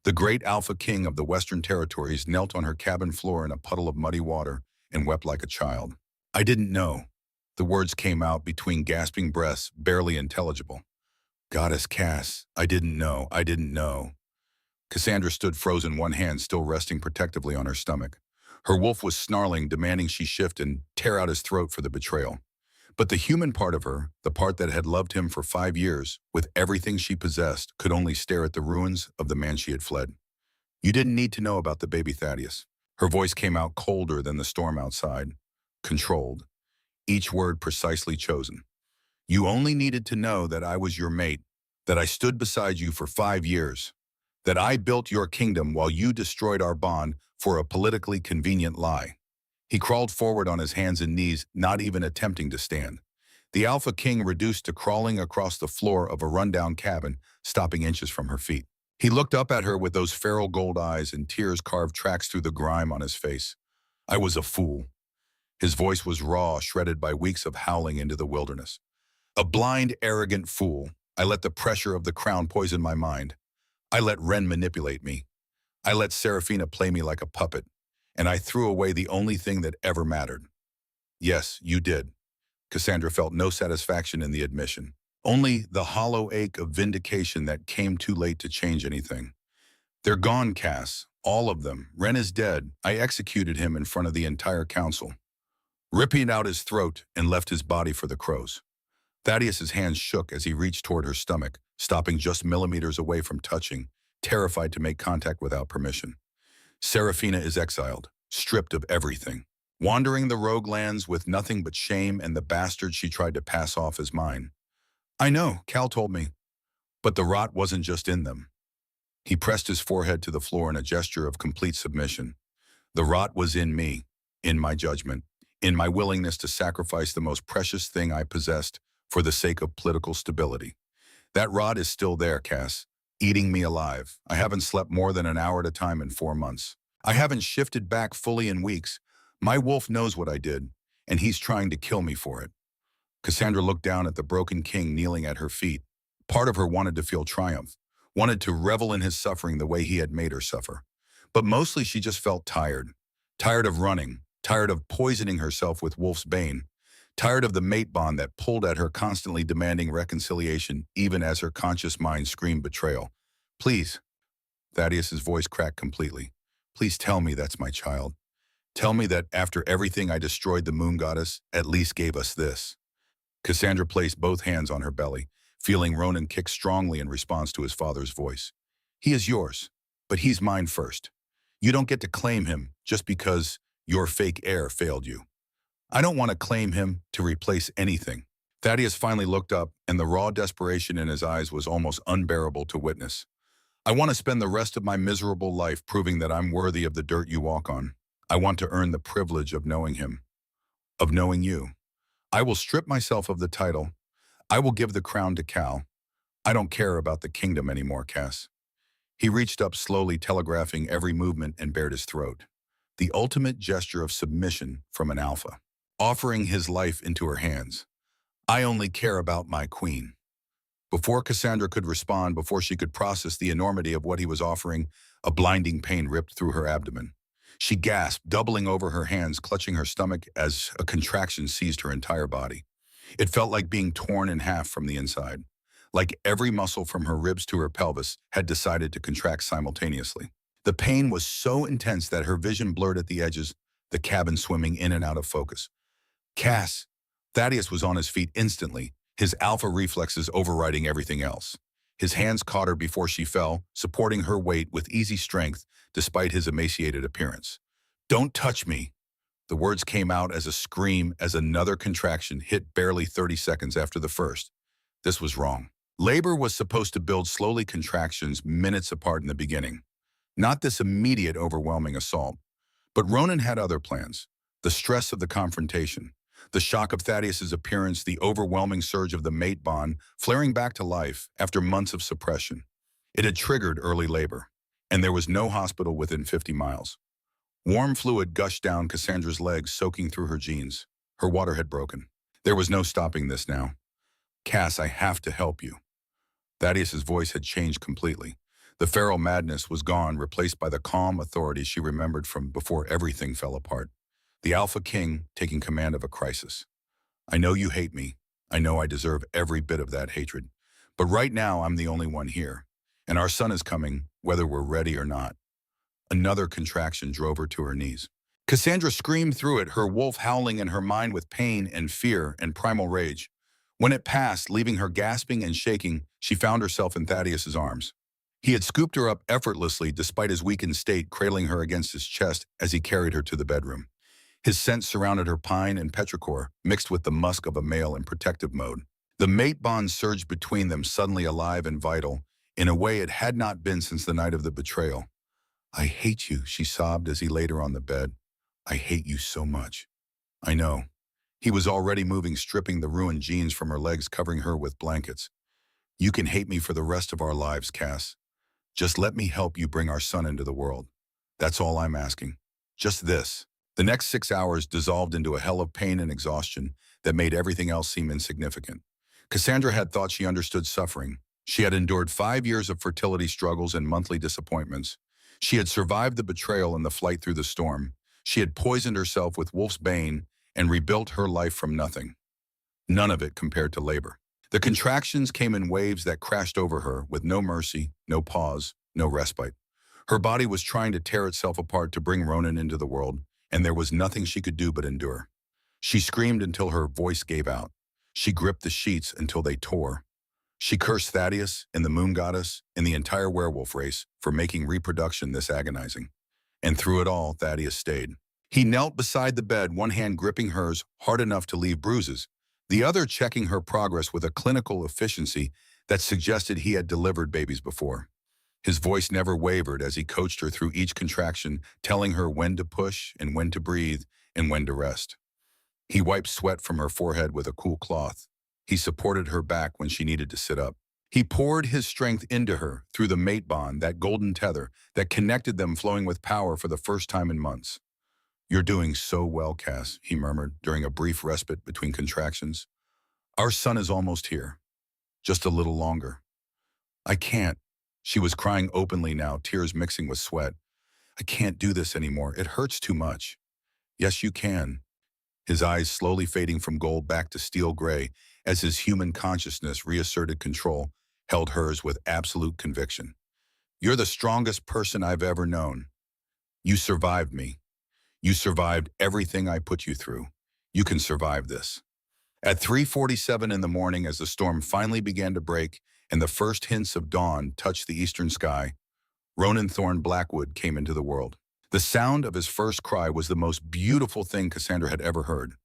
The great Alpha King of the Western Territories knelt on her cabin floor in a puddle of muddy water and wept like a child. "I didn't know." The words came out between gasping breaths, barely intelligible. "Goddess Cass, I didn't know, I didn't know." Cassandra stood frozen, one hand still resting protectively on her stomach. Her wolf was snarling, demanding she shift and tear out his throat for the betrayal. But the human part of her, the part that had loved him for 5 years, with everything she possessed, could only stare at the ruins of the man she had fled. "You didn't need to know about the baby Thaddeus." Her voice came out colder than the storm outside, controlled, each word precisely chosen. "You only needed to know that I was your mate, that I stood beside you for 5 years, that I built your kingdom while you destroyed our bond for a politically convenient lie." He crawled forward on his hands and knees, not even attempting to stand. The Alpha King reduced to crawling across the floor of a rundown cabin, stopping inches from her feet. He looked up at her with those feral gold eyes, and tears carved tracks through the grime on his face. "I was a fool." His voice was raw, shredded by weeks of howling into the wilderness. "A blind, arrogant fool. I let the pressure of the crown poison my mind. I let Ren manipulate me. I let Serafina play me like a puppet. And I threw away the only thing that ever mattered." "Yes, you did." Cassandra felt no satisfaction in the admission. Only the hollow ache of vindication that came too late to change anything. "They're gone, Cass. All of them. Ren is dead. I executed him in front of the entire council." Ripping out his throat and left his body for the crows. Thaddeus's hands shook as he reached toward her stomach, stopping just millimeters away from touching, terrified to make contact without permission. "Serafina is exiled, stripped of everything, wandering the rogue lands with nothing but shame and the bastard she tried to pass off as mine." "I know, Cal told me." "But the rot wasn't just in them." He pressed his forehead to the floor in a gesture of complete submission. "The rot was in me, in my judgment, in my willingness to sacrifice the most precious thing I possessed for the sake of political stability. That rot is still there, Cass, eating me alive. I haven't slept more than an hour at a time in 4 months. I haven't shifted back fully in weeks. My wolf knows what I did, and he's trying to kill me for it." Cassandra looked down at the broken king kneeling at her feet. Part of her wanted to feel triumph, wanted to revel in his suffering the way he had made her suffer. But mostly she just felt tired. Tired of running, tired of poisoning herself with wolf's bane, tired of the mate bond that pulled at her, constantly demanding reconciliation even as her conscious mind screamed betrayal. "Please." Thaddeus's voice cracked completely. "Please tell me that's my child. Tell me that after everything I destroyed, the moon goddess at least gave us this." Cassandra placed both hands on her belly, feeling Ronan kick strongly in response to his father's voice. "He is yours, but he's mine first. You don't get to claim him just because your fake heir failed you. I don't want to claim him to replace anything." Thaddeus finally looked up, and the raw desperation in his eyes was almost unbearable to witness. "I want to spend the rest of my miserable life proving that I'm worthy of the dirt you walk on. I want to earn the privilege of knowing him, of knowing you. I will strip myself of the title. I will give the crown to Cal. I don't care about the kingdom anymore, Cass." He reached up slowly, telegraphing every movement, and bared his throat. the ultimate gesture of submission from an alpha, offering his life into her hands. I only care about my queen. Before Cassandra could respond, before she could process the enormity of what he was offering, a blinding pain ripped through her abdomen. She gasped, doubling over her hands, clutching her stomach as a contraction seized her entire body. It felt like being torn in half from the inside, like every muscle from her ribs to her pelvis had decided to contract simultaneously. The pain was so intense that her vision blurred at the edges, the cabin swimming in and out of focus. Cass! Thaddeus was on his feet instantly, his alpha reflexes overriding everything else. His hands caught her before she fell, supporting her weight with easy strength despite his emaciated appearance. "Don't touch me!" The words came out as a scream as another contraction hit barely 30 seconds after the first. This was wrong. Labor was supposed to build slowly, contractions minutes apart in the beginning. Not this immediate, overwhelming assault. But Ronan had other plans. The stress of the confrontation, the shock of Thaddeus's appearance, the overwhelming surge of the mate bond flaring back to life after months of suppression. It had triggered early labor, and there was no hospital within 50 miles. Warm fluid gushed down Cassandra's legs, soaking through her jeans. Her water had broken. There was no stopping this now. "Cass, I have to help you." Thaddeus's voice had changed completely. The feral madness was gone, replaced by the calm authority she remembered from before everything fell apart. The Alpha King taking command of a crisis. "I know you hate me. I know I deserve every bit of that hatred. But right now, I'm the only one here. And our son is coming, whether we're ready or not." Another contraction drove her to her knees. Cassandra screamed through it, her wolf howling in her mind with pain and fear and primal rage. When it passed, leaving her gasping and shaking, she found herself in Thaddeus's arms. He had scooped her up effortlessly despite his weakened state, cradling her against his chest as he carried her to the bedroom. His scent surrounded her, pine and petrichor, mixed with the musk of a male in protective mode. The mate bond surged between them, suddenly alive and vital, in a way it had not been since the night of the betrayal. "I hate you," she sobbed as he laid her on the bed. "I hate you so much." "I know." He was already moving, stripping the ruined jeans from her legs, covering her with blankets. "You can hate me for the rest of our lives, Cass. Just let me help you bring our son into the world. That's all I'm asking. Just this." The next 6 hours dissolved into a hell of pain and exhaustion that made everything else seem insignificant. Cassandra had thought she understood suffering. She had endured 5 years of fertility struggles and monthly disappointments. She had survived the betrayal and the flight through the storm. She had poisoned herself with wolf's bane and rebuilt her life from nothing. None of it compared to labor. The contractions came in waves that crashed over her with no mercy, no pause, no respite. Her body was trying to tear itself apart to bring Ronan into the world, and there was nothing she could do but endure. She screamed until her voice gave out. She gripped the sheets until they tore. She cursed Thaddeus and the moon goddess and the entire werewolf race for making reproduction this agonizing. And through it all, Thaddeus stayed. He knelt beside the bed, one hand gripping hers hard enough to leave bruises, the other checking her progress with a clinical efficiency that suggested he had delivered babies before. His voice never wavered as he coached her through each contraction, telling her when to push and when to breathe and when to rest. He wiped sweat from her forehead with a cool cloth. He supported her back when she needed to sit up. He poured his strength into her through the mate bond, that golden tether that connected them, flowing with power for the first time in months. "You're doing so well, Cass," he murmured during a brief respite between contractions. "Our son is almost here. Just a little longer." "I can't." She was crying openly now, tears mixing with sweat. "I can't do this anymore. It hurts too much." "Yes, you can." His eyes slowly fading from gold back to steel gray as his human consciousness reasserted control, held hers with absolute conviction. "You're the strongest person I've ever known. You survived me. You survived everything I put you through. You can survive this." At 3:47 in the morning, as the storm finally began to break and the first hints of dawn touched the eastern sky, Ronan Thorne Blackwood came into the world. The sound of his first cry was the most beautiful thing Cassandra had ever heard.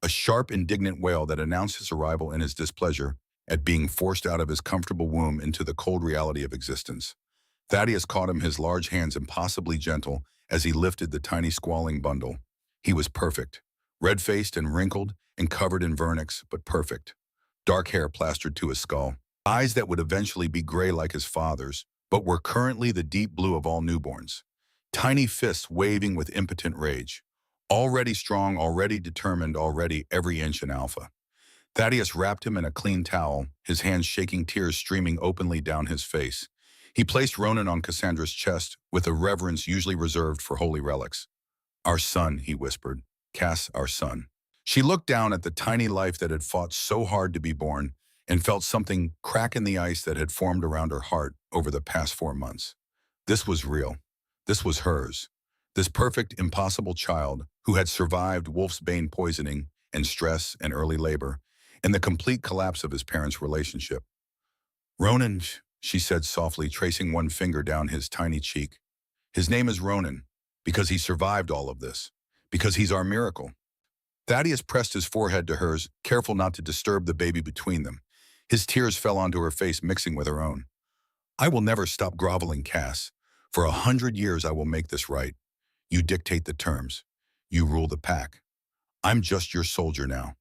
A sharp, indignant wail that announced his arrival and his displeasure at being forced out of his comfortable womb into the cold reality of existence. Thaddeus caught him, his large hands impossibly gentle, as he lifted the tiny squalling bundle. He was perfect. Red-faced and wrinkled and covered in vernix, but perfect. Dark hair plastered to his skull. Eyes that would eventually be gray like his father's, but were currently the deep blue of all newborns. tiny fists waving with impotent rage. Already strong, already determined, already every inch an alpha. Thaddeus wrapped him in a clean towel, his hands shaking, tears streaming openly down his face. He placed Ronan on Cassandra's chest with a reverence usually reserved for holy relics. "Our son," he whispered. "Cass, our son." She looked down at the tiny life that had fought so hard to be born and felt something crack in the ice that had formed around her heart over the past 4 months. This was real. This was hers. This perfect, impossible child who had survived Wolf's Bane poisoning and stress and early labor and the complete collapse of his parents' relationship. "Ronan," she said softly, tracing one finger down his tiny cheek. "His name is Ronan because he survived all of this, because he's our miracle." Thaddeus pressed his forehead to hers, careful not to disturb the baby between them. His tears fell onto her face, mixing with her own. "I will never stop groveling, Cass. For 100 years I will make this right. You dictate the terms. You rule the pack. I'm just your soldier now,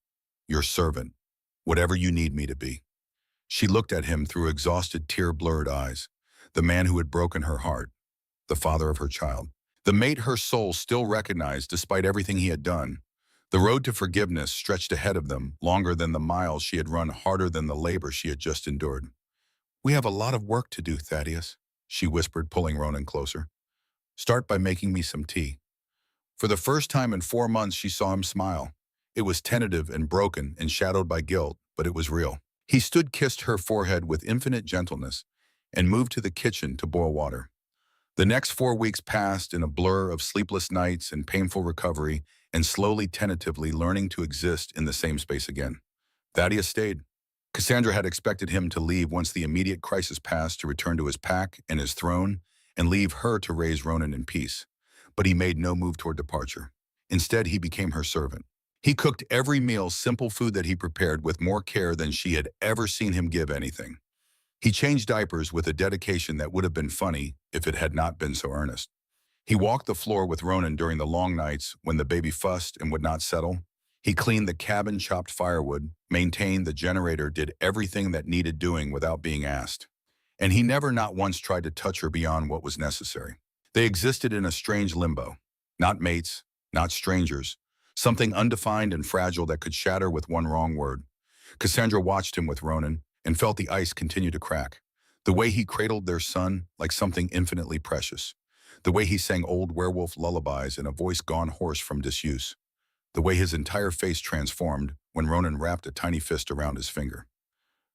your servant, whatever you need me to be." She looked at him through exhausted, tear-blurred eyes, the man who had broken her heart, the father of her child, the mate her soul still recognized despite everything he had done. The road to forgiveness stretched ahead of them, longer than the miles she had run, harder than the labor she had just endured. "We have a lot of work to do, Thaddeus," she whispered, pulling Ronan closer. "Start by making me some tea." For the first time in 4 months, she saw him smile. It was tentative and broken and shadowed by guilt, but it was real. He stood, kissed her forehead with infinite gentleness, and moved to the kitchen to boil water. The next 4 weeks passed in a blur of sleepless nights and painful recovery, and slowly, tentatively learning to exist in the same space again. Thaddeus stayed. Cassandra had expected him to leave once the immediate crisis passed, to return to his pack and his throne, and leave her to raise Ronan in peace. But he made no move toward departure. Instead, he became her servant. He cooked every meal, simple food that he prepared, with more care than she had ever seen him give anything. He changed diapers with a dedication that would have been funny if it had not been so earnest. He walked the floor with Ronan during the long nights when the baby fussed and would not settle. He cleaned the cabin, chopped firewood, maintained the generator, did everything that needed doing without being asked. And he never, not once, tried to touch her beyond what was necessary. They existed in a strange limbo. Not mates, not strangers. Something undefined and fragile that could shatter with one wrong word. Cassandra watched him with Ronan and felt the ice continue to crack. The way he cradled their son like something infinitely precious. The way he sang old werewolf lullabies in a voice gone hoarse from disuse. The way his entire face transformed when Ronan wrapped a tiny fist around his finger.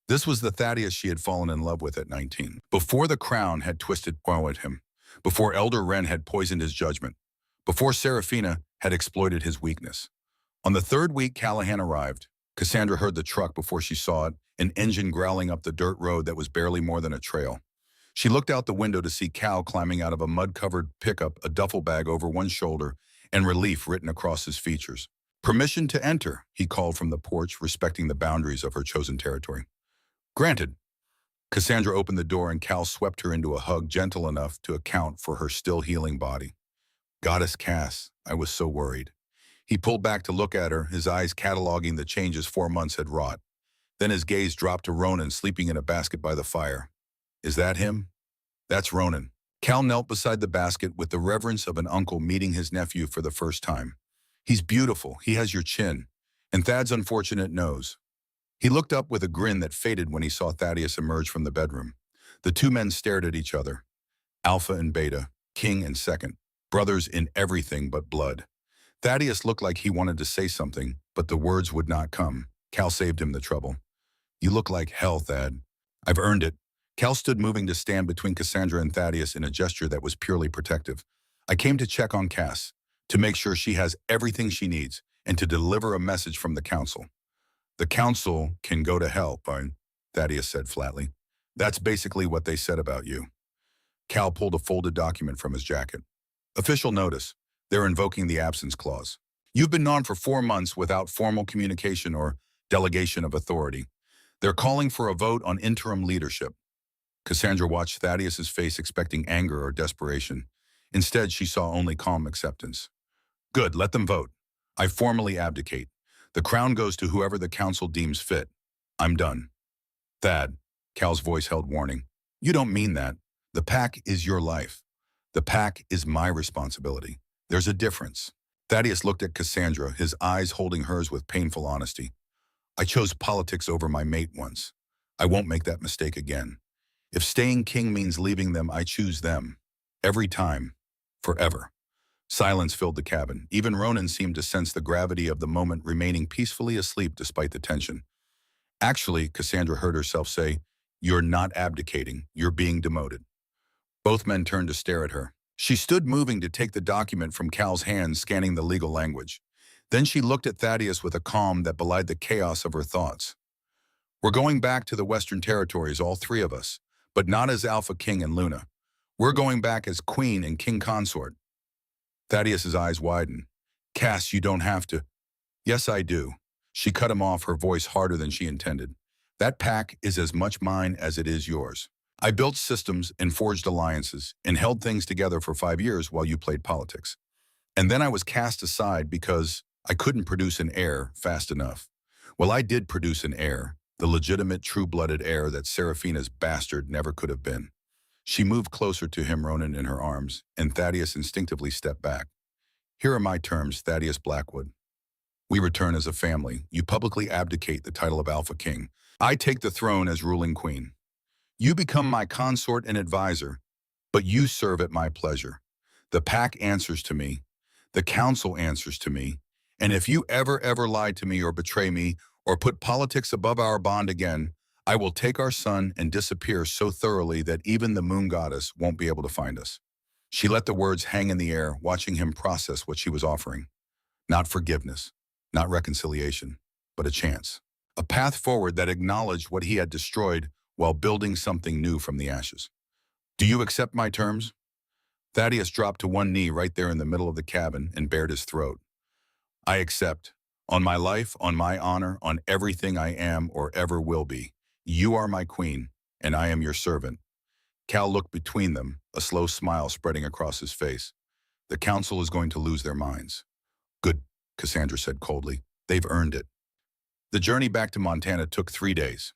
This was the Thaddeus she had fallen in love with at 19. Before the crown had twisted power at him. Before Elder Wren had poisoned his judgment. Before Seraphina had exploited his weakness. On the 3rd week Callahan arrived. Cassandra heard the truck before she saw it, an engine growling up the dirt road that was barely more than a trail. She looked out the window to see Cal climbing out of a mud-covered pickup, a duffel bag over one shoulder, and relief written across his features. "Permission to enter," he called from the porch, respecting the boundaries of her chosen territory. "Granted." Cassandra opened the door and Cal swept her into a hug, gentle enough to account for her still healing body. "Goddess Cass, I was so worried." He pulled back to look at her, his eyes cataloging the changes 4 months had wrought. Then his gaze dropped to Ronan sleeping in a basket by the fire. "Is that him?" "That's Ronan." Cal knelt beside the basket with the reverence of an uncle meeting his nephew for the first time. "He's beautiful. He has your chin. And Thad's unfortunate nose." He looked up with a grin that faded when he saw Thaddeus emerge from the bedroom. The two men stared at each other. Alpha and Beta, king and second, brothers in everything but blood. Thaddeus looked like he wanted to say something, but the words would not come. Cal saved him the trouble. "You look like hell, Thad." "I've earned it." Cal stood, moving to stand between Cassandra and Thaddeus in a gesture that was purely protective. "I came to check on Cass, to make sure she has everything she needs, and to deliver a message from the council." "The council can go to hell, fine," Thaddeus said flatly. "That's basically what they said about you." Cal pulled a folded document from his jacket. "Official notice. They're invoking the absence clause. You've been gone for 4 months without formal communication or delegation of authority. They're calling for a vote on interim leadership." Cassandra watched Thaddeus's face, expecting anger or desperation. Instead, she saw only calm acceptance. "Good, let them vote. I formally abdicate. The crown goes to whoever the council deems fit. I'm done." "Thad," Cal's voice held warning. "You don't mean that. The pack is your life. The pack is my responsibility. There's a difference. Thaddeus looked at Cassandra, his eyes holding hers with painful honesty. I chose politics over my mate once. I won't make that mistake again. If staying king means leaving them, I choose them. Every time. Forever. Silence filled the cabin. Even Ronan seemed to sense the gravity of the moment, remaining peacefully asleep despite the tension. Actually, Cassandra heard herself say, "You're not abdicating, you're being demoted." Both men turned to stare at her. She stood moving to take the document from Cal's hands, scanning the legal language. Then she looked at Thaddeus with a calm that belied the chaos of her thoughts. "We're going back to the Western Territories, all three of us, but not as Alpha King and Luna. We're going back as Queen and King Consort." Thaddeus's eyes widened. "Cass, you don't have to." "Yes, I do." She cut him off, her voice harder than she intended. "That pack is as much mine as it is yours. I built systems and forged alliances and held things together for 5 years while you played politics. And then I was cast aside because I couldn't produce an heir fast enough. Well, I did produce an heir, the legitimate, true-blooded heir that Seraphina's bastard never could have been." She moved closer to him, Ronan in her arms, and Thaddeus instinctively stepped back. "Here are my terms, Thaddeus Blackwood. We return as a family. You publicly abdicate the title of Alpha King. I take the throne as ruling queen. You become my consort and advisor, but you serve at my pleasure. The pack answers to me. The council answers to me. And if you ever lie to me or betray me or put politics above our bond again, I will take our son and disappear so thoroughly that even the moon goddess won't be able to find us." She let the words hang in the air, watching him process what she was offering. Not forgiveness, not reconciliation, but a chance. A path forward that acknowledged what he had destroyed while building something new from the ashes. "Do you accept my terms?" Thaddeus dropped to one knee right there in the middle of the cabin and bared his throat. "I accept. On my life, on my honor, on everything I am or ever will be. You are my queen, and I am your servant." Cal looked between them, a slow smile spreading across his face. "The council is going to lose their minds." "Good," Cassandra said coldly. "They've earned it." The journey back to Montana took 3 days.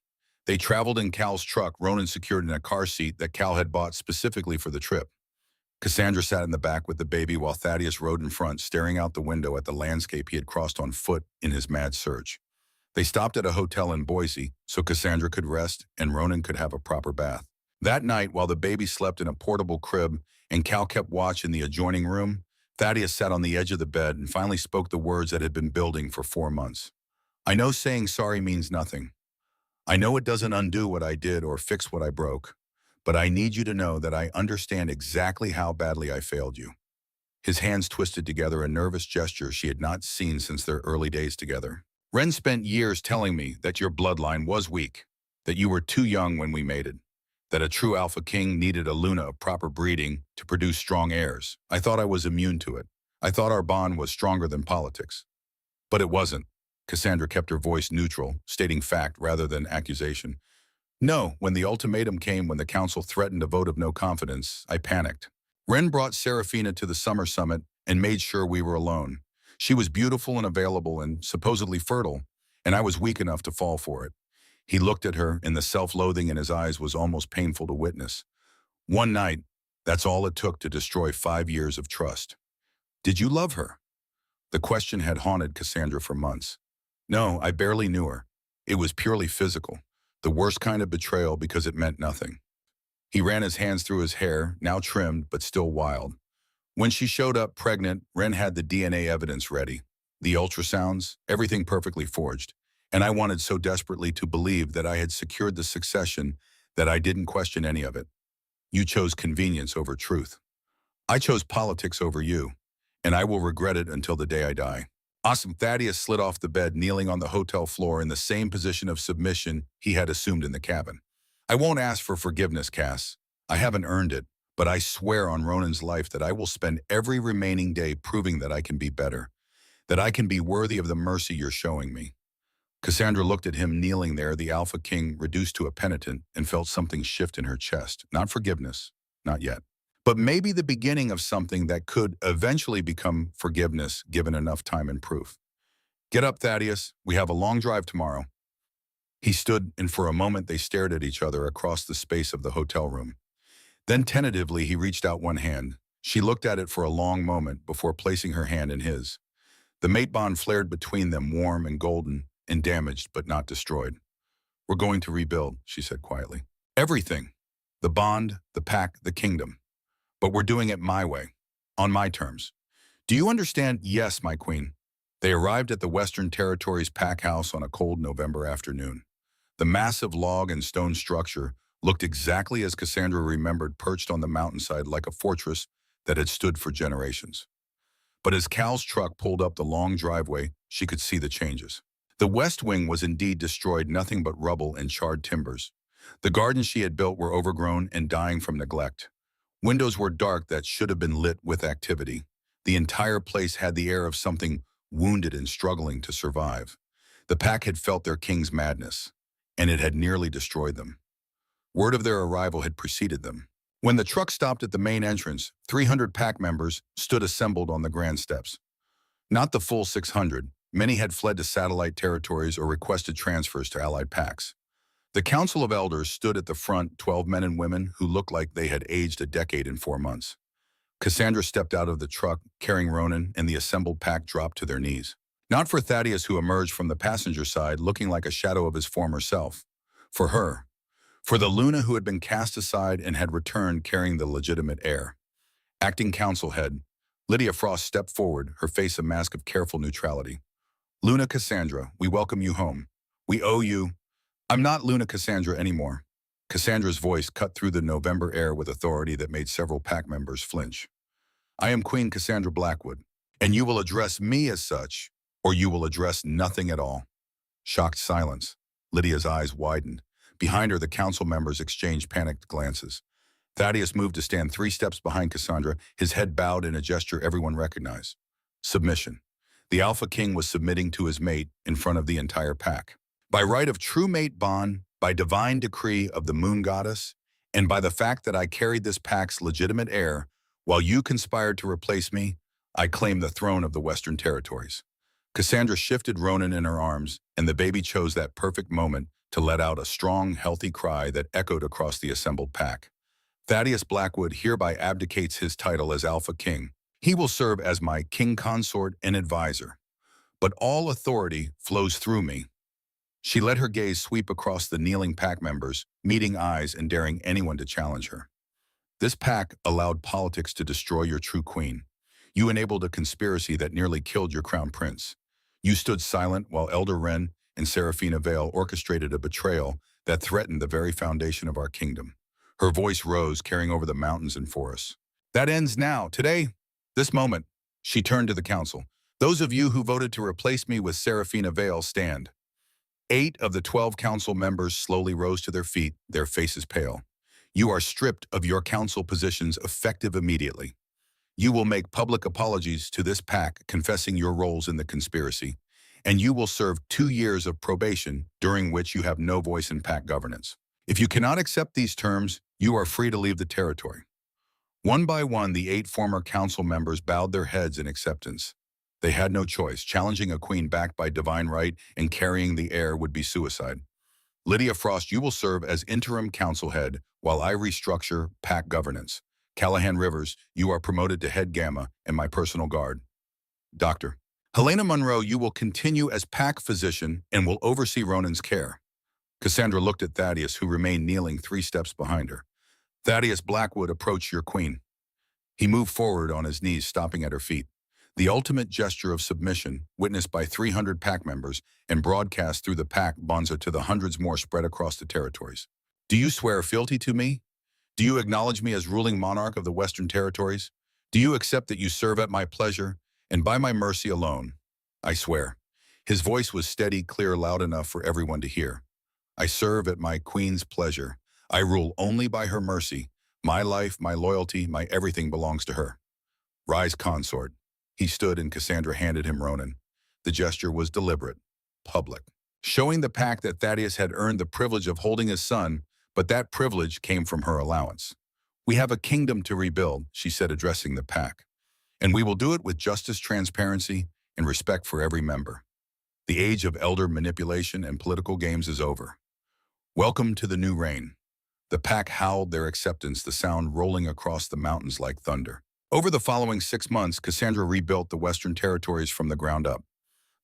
They traveled in Cal's truck, Ronan secured in a car seat that Cal had bought specifically for the trip. Cassandra sat in the back with the baby while Thaddeus rode in front, staring out the window at the landscape he had crossed on foot in his mad search. They stopped at a hotel in Boise so Cassandra could rest and Ronan could have a proper bath. That night, while the baby slept in a portable crib and Cal kept watch in the adjoining room, Thaddeus sat on the edge of the bed and finally spoke the words that had been building for 4 months. "I know saying sorry means nothing. I know it doesn't undo what I did or fix what I broke, but I need you to know that I understand exactly how badly I failed you." His hands twisted together, a nervous gesture she had not seen since their early days together. "Ren spent years telling me that your bloodline was weak, that you were too young when we mated, that a true Alpha King needed a Luna of proper breeding to produce strong heirs. I thought I was immune to it. I thought our bond was stronger than politics. But it wasn't." Cassandra kept her voice neutral, stating fact rather than accusation. "No, when the ultimatum came, when the council threatened a vote of no confidence, I panicked. Ren brought Seraphina to the summer summit and made sure we were alone. She was beautiful and available and supposedly fertile, and I was weak enough to fall for it." He looked at her, and the self-loathing in his eyes was almost painful to witness. "One night, that's all it took to destroy 5 years of trust." "Did you love her?" The question had haunted Cassandra for months. "No, I barely knew her. It was purely physical. The worst kind of betrayal because it meant nothing." He ran his hands through his hair, now trimmed but still wild. "When she showed up pregnant, Ren had the DNA evidence ready. The ultrasounds, everything perfectly forged. And I wanted so desperately to believe that I had secured the succession that I didn't question any of it. You chose convenience over truth. I chose politics over you, and I will regret it until the day I die." Awesome. Thaddeus slid off the bed, kneeling on the hotel floor in the same position of submission he had assumed in the cabin. "I won't ask for forgiveness, Cass. I haven't earned it, but I swear on Ronan's life that I will spend every remaining day proving that I can be better, that I can be worthy of the mercy you're showing me." Cassandra looked at him kneeling there, the Alpha King reduced to a penitent, and felt something shift in her chest. Not forgiveness, not yet. But maybe the beginning of something that could eventually become forgiveness given enough time and proof. "Get up, Thaddeus. We have a long drive tomorrow." He stood, and for a moment they stared at each other across the space of the hotel room. Then tentatively he reached out one hand. She looked at it for a long moment before placing her hand in his. The mate bond flared between them, warm and golden and damaged but not destroyed. "We're going to rebuild," she said quietly. "Everything. The bond, the pack, the kingdom. But we're doing it my way, on my terms. Do you understand?" "Yes, my queen." They arrived at the Western Territories pack house on a cold November afternoon. The massive log and stone structure looked exactly as Cassandra remembered, perched on the mountainside like a fortress that had stood for generations. But as Cal's truck pulled up the long driveway, she could see the changes. The west wing was indeed destroyed, nothing but rubble and charred timbers. The gardens she had built were overgrown and dying from neglect. Windows were dark that should have been lit with activity. The entire place had the air of something wounded and struggling to survive. The pack had felt their king's madness, and it had nearly destroyed them. Word of their arrival had preceded them. When the truck stopped at the main entrance, 300 pack members stood assembled on the grand steps. Not the full 600. Many had fled to satellite territories or requested transfers to allied packs. The Council of Elders stood at the front, 12 men and women who looked like they had aged a decade in 4 months. Cassandra stepped out of the truck, carrying Ronan, and the assembled pack dropped to their knees. Not for Thaddeus, who emerged from the passenger side looking like a shadow of his former self. For her. For the Luna, who had been cast aside and had returned carrying the legitimate heir. Acting council head, Lydia Frost stepped forward, her face a mask of careful neutrality. "Luna Cassandra, we welcome you home. We owe you—" "I'm not Luna Cassandra anymore." Cassandra's voice cut through the November air with authority that made several pack members flinch. "I am Queen Cassandra Blackwood, and you will address me as such, or you will address nothing at all." Shocked silence. Lydia's eyes widened. Behind her, the council members exchanged panicked glances. Thaddeus moved to stand 3 steps behind Cassandra, his head bowed in a gesture everyone recognized. Submission. The Alphaking was submitting to his mate in front of the entire pack. "By right of true mate bond, by divine decree of the moon goddess, and by the fact that I carried this pack's legitimate heir, while you conspired to replace me, I claim the throne of the Western Territories." Cassandra shifted Ronan in her arms, and the baby chose that perfect moment to let out a strong, healthy cry that echoed across the assembled pack. "Thaddeus Blackwood hereby abdicates his title as Alpha King. He will serve as my king consort and advisor. But all authority flows through me." She let her gaze sweep across the kneeling pack members, meeting eyes and daring anyone to challenge her. "This pack allowed politics to destroy your true queen. You enabled a conspiracy that nearly killed your crown prince. You stood silent while Elder Wren and Seraphina Vale orchestrated a betrayal that threatened the very foundation of our kingdom." Her voice rose, carrying over the mountains and forests. "That ends now, today, this moment." She turned to the council. "Those of you who voted to replace me with Seraphina Vale stand." 8 of the 12 council members slowly rose to their feet, their faces pale. "You are stripped of your council positions effective immediately. You will make public apologies to this pack, confessing your roles in the conspiracy, and you will serve 2 years of probation, during which you have no voice in pack governance. If you cannot accept these terms, you are free to leave the territory." One by one, the 8 former council members bowed their heads in acceptance. They had no choice. Challenging a queen backed by divine right and carrying the heir would be suicide. "Lydia Frost, you will serve as interim council head while I restructure pack governance. Callahan Rivers, you are promoted to head Gamma and my personal guard. Dr. Helena Monroe, you will continue as pack physician and will oversee Ronan's care." Cassandra looked at Thaddeus, who remained kneeling 3 steps behind her. "Thaddeus Blackwood, approach your queen." He moved forward on his knees, stopping at her feet. The ultimate gesture of submission, witnessed by 300 pack members and broadcast through the pack bonza to the hundreds more spread across the territories. "Do you swear fealty to me? Do you acknowledge me as ruling monarch of the Western Territories? Do you accept that you serve at my pleasure and by my mercy alone?" "I swear." His voice was steady, clear, loud enough for everyone to hear. "I serve at my queen's pleasure. I rule only by her mercy. My life, my loyalty, my everything belongs to her. Rise, consort." He stood and Cassandra handed him Ronan. The gesture was deliberate, public, showing the pack that Thaddeus had earned the privilege of holding his son, but that privilege came from her allowance. "We have a kingdom to rebuild," she said, addressing the pack. "And we will do it with justice, transparency, and respect for every member. The age of elder manipulation and political games is over. Welcome to the new reign." The pack howled their acceptance, the sound rolling across the mountains like thunder. Over the following 6 months, Cassandra rebuilt the Western Territories from the ground up.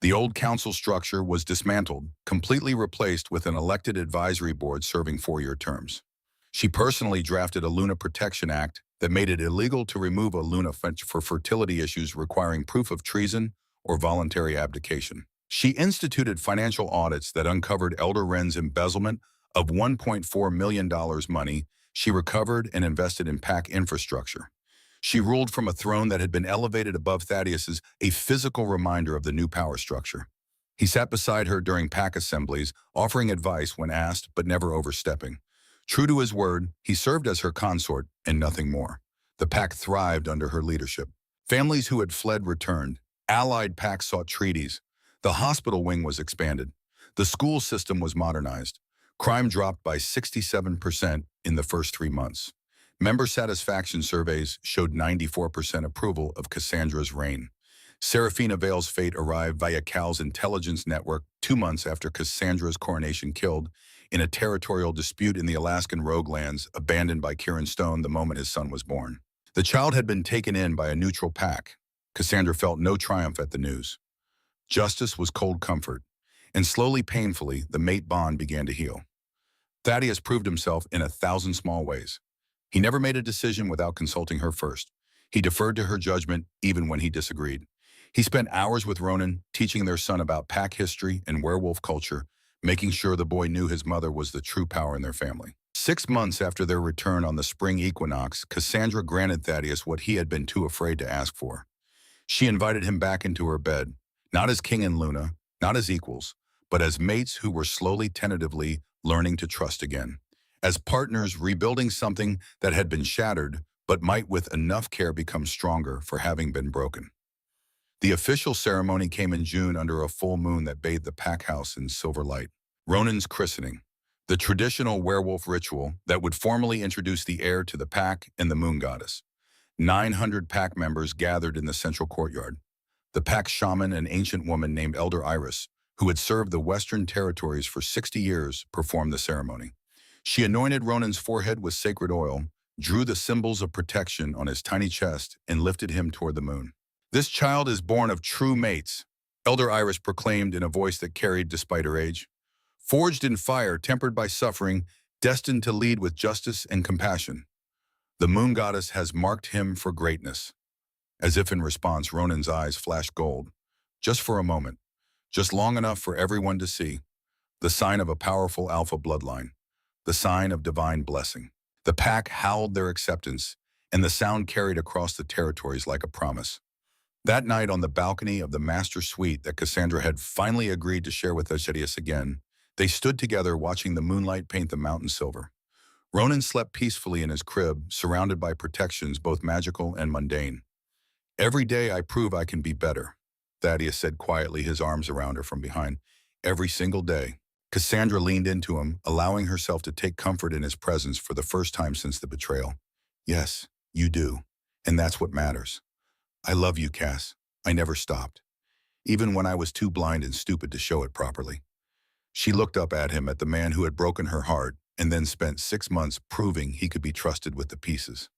The old council structure was dismantled, completely replaced with an elected advisory board serving 4-year terms. She personally drafted a Luna Protection Act that made it illegal to remove a Luna for fertility issues requiring proof of treason or voluntary abdication. She instituted financial audits that uncovered Elder Wren's embezzlement of $1.4 million money she recovered and invested in PAC infrastructure. She ruled from a throne that had been elevated above Thaddeus's, a physical reminder of the new power structure. He sat beside her during PAC assemblies, offering advice when asked but never overstepping. True to his word, he served as her consort and nothing more. The PAC thrived under her leadership. Families who had fled returned. Allied PACs sought treaties. The hospital wing was expanded. The school system was modernized. Crime dropped by 67% in the first 3 months. Member satisfaction surveys showed 94% approval of Cassandra's reign. Serafina Vale's fate arrived via Cal's intelligence network 2 months after Cassandra's coronation, killed in a territorial dispute in the Alaskan Rogue Lands abandoned by Kieran Stone the moment his son was born. The child had been taken in by a neutral PAC. Cassandra felt no triumph at the news. Justice was cold comfort, and slowly, painfully, the mate bond began to heal. Thaddeus proved himself in 1,000 small ways. He never made a decision without consulting her first. He deferred to her judgment even when he disagreed. He spent hours with Ronan, teaching their son about PAC history and werewolf culture, making sure the boy knew his mother was the true power in their family. 6 months after their return on the spring equinox, Cassandra granted Thaddeus what he had been too afraid to ask for. She invited him back into her bed, not as king and Luna, not as equals, but as mates who were slowly, tentatively learning to trust again. As partners rebuilding something that had been shattered, but might with enough care become stronger for having been broken. The official ceremony came in June under a full moon that bathed the pack house in silver light. Ronan's christening, the traditional werewolf ritual that would formally introduce the heir to the pack and the moon goddess. 900 pack members gathered in the central courtyard. The pack shaman, an ancient woman named Elder Iris, who had served the Western Territories for 60 years, performed the ceremony. She anointed Ronan's forehead with sacred oil, drew the symbols of protection on his tiny chest, and lifted him toward the moon. "This child is born of true mates," Elder Iris proclaimed in a voice that carried despite her age. "Forged in fire, tempered by suffering, destined to lead with justice and compassion. The moon goddess has marked him for greatness." As if in response, Ronan's eyes flashed gold. Just for a moment. Just long enough for everyone to see. The sign of a powerful alpha bloodline. The sign of divine blessing. The pack howled their acceptance, and the sound carried across the territories like a promise. That night on the balcony of the master suite that Cassandra had finally agreed to share with Thaddeus again, they stood together watching the moonlight paint the mountain silver. Ronan slept peacefully in his crib, surrounded by protections both magical and mundane. "Every day I prove I can be better," Thaddeus said quietly, his arms around her from behind. "Every single day." Cassandra leaned into him, allowing herself to take comfort in his presence for the first time since the betrayal. "Yes, you do. And that's what matters. I love you, Cass. I never stopped. Even when I was too blind and stupid to show it properly." She looked up at him, at the man who had broken her heart, and then spent 6 months proving he could be trusted with the pieces.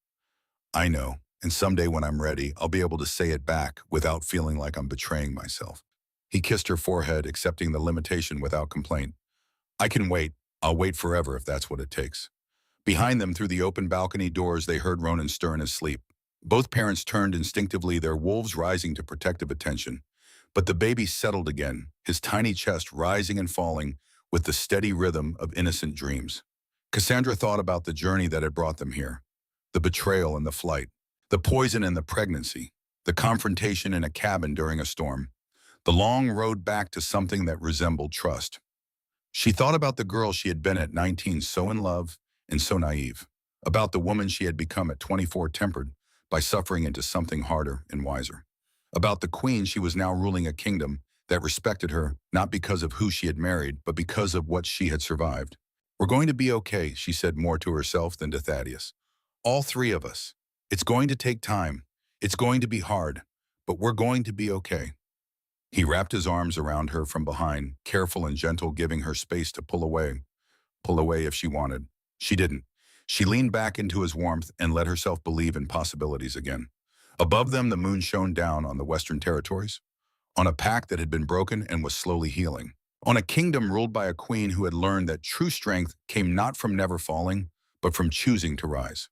"I know, and someday when I'm ready, I'll be able to say it back without feeling like I'm betraying myself." He kissed her forehead, accepting the limitation without complaint. "I can wait. I'll wait forever if that's what it takes." Behind them, through the open balcony doors, they heard Ronan stir in his sleep. Both parents turned instinctively, their wolves rising to protective attention. But the baby settled again, his tiny chest rising and falling with the steady rhythm of innocent dreams. Cassandra thought about the journey that had brought them here. The betrayal and the flight. The poison and the pregnancy. The confrontation in a cabin during a storm. The long road back to something that resembled trust. She thought about the girl she had been at 19, so in love and so naive. About the woman she had become at 24, tempered by suffering into something harder and wiser. About the queen she was now ruling a kingdom that respected her, not because of who she had married, but because of what she had survived. "We're going to be okay," she said, more to herself than to Thaddeus. "All 3 of us. It's going to take time. It's going to be hard, but we're going to be okay." He wrapped his arms around her from behind, careful and gentle, giving her space to pull away if she wanted. She didn't. She leaned back into his warmth and let herself believe in possibilities again. Above them, the moon shone down on the Western territories, on a pack that had been broken and was slowly healing, on a kingdom ruled by a queen who had learned that true strength came not from never falling, but from choosing to rise,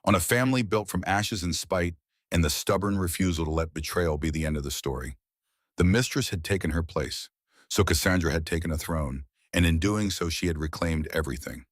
on a family built from ashes and spite and the stubborn refusal to let betrayal be the end of the story. The mistress had taken her place, so Cassandra had taken a throne, and in doing so she had reclaimed everything.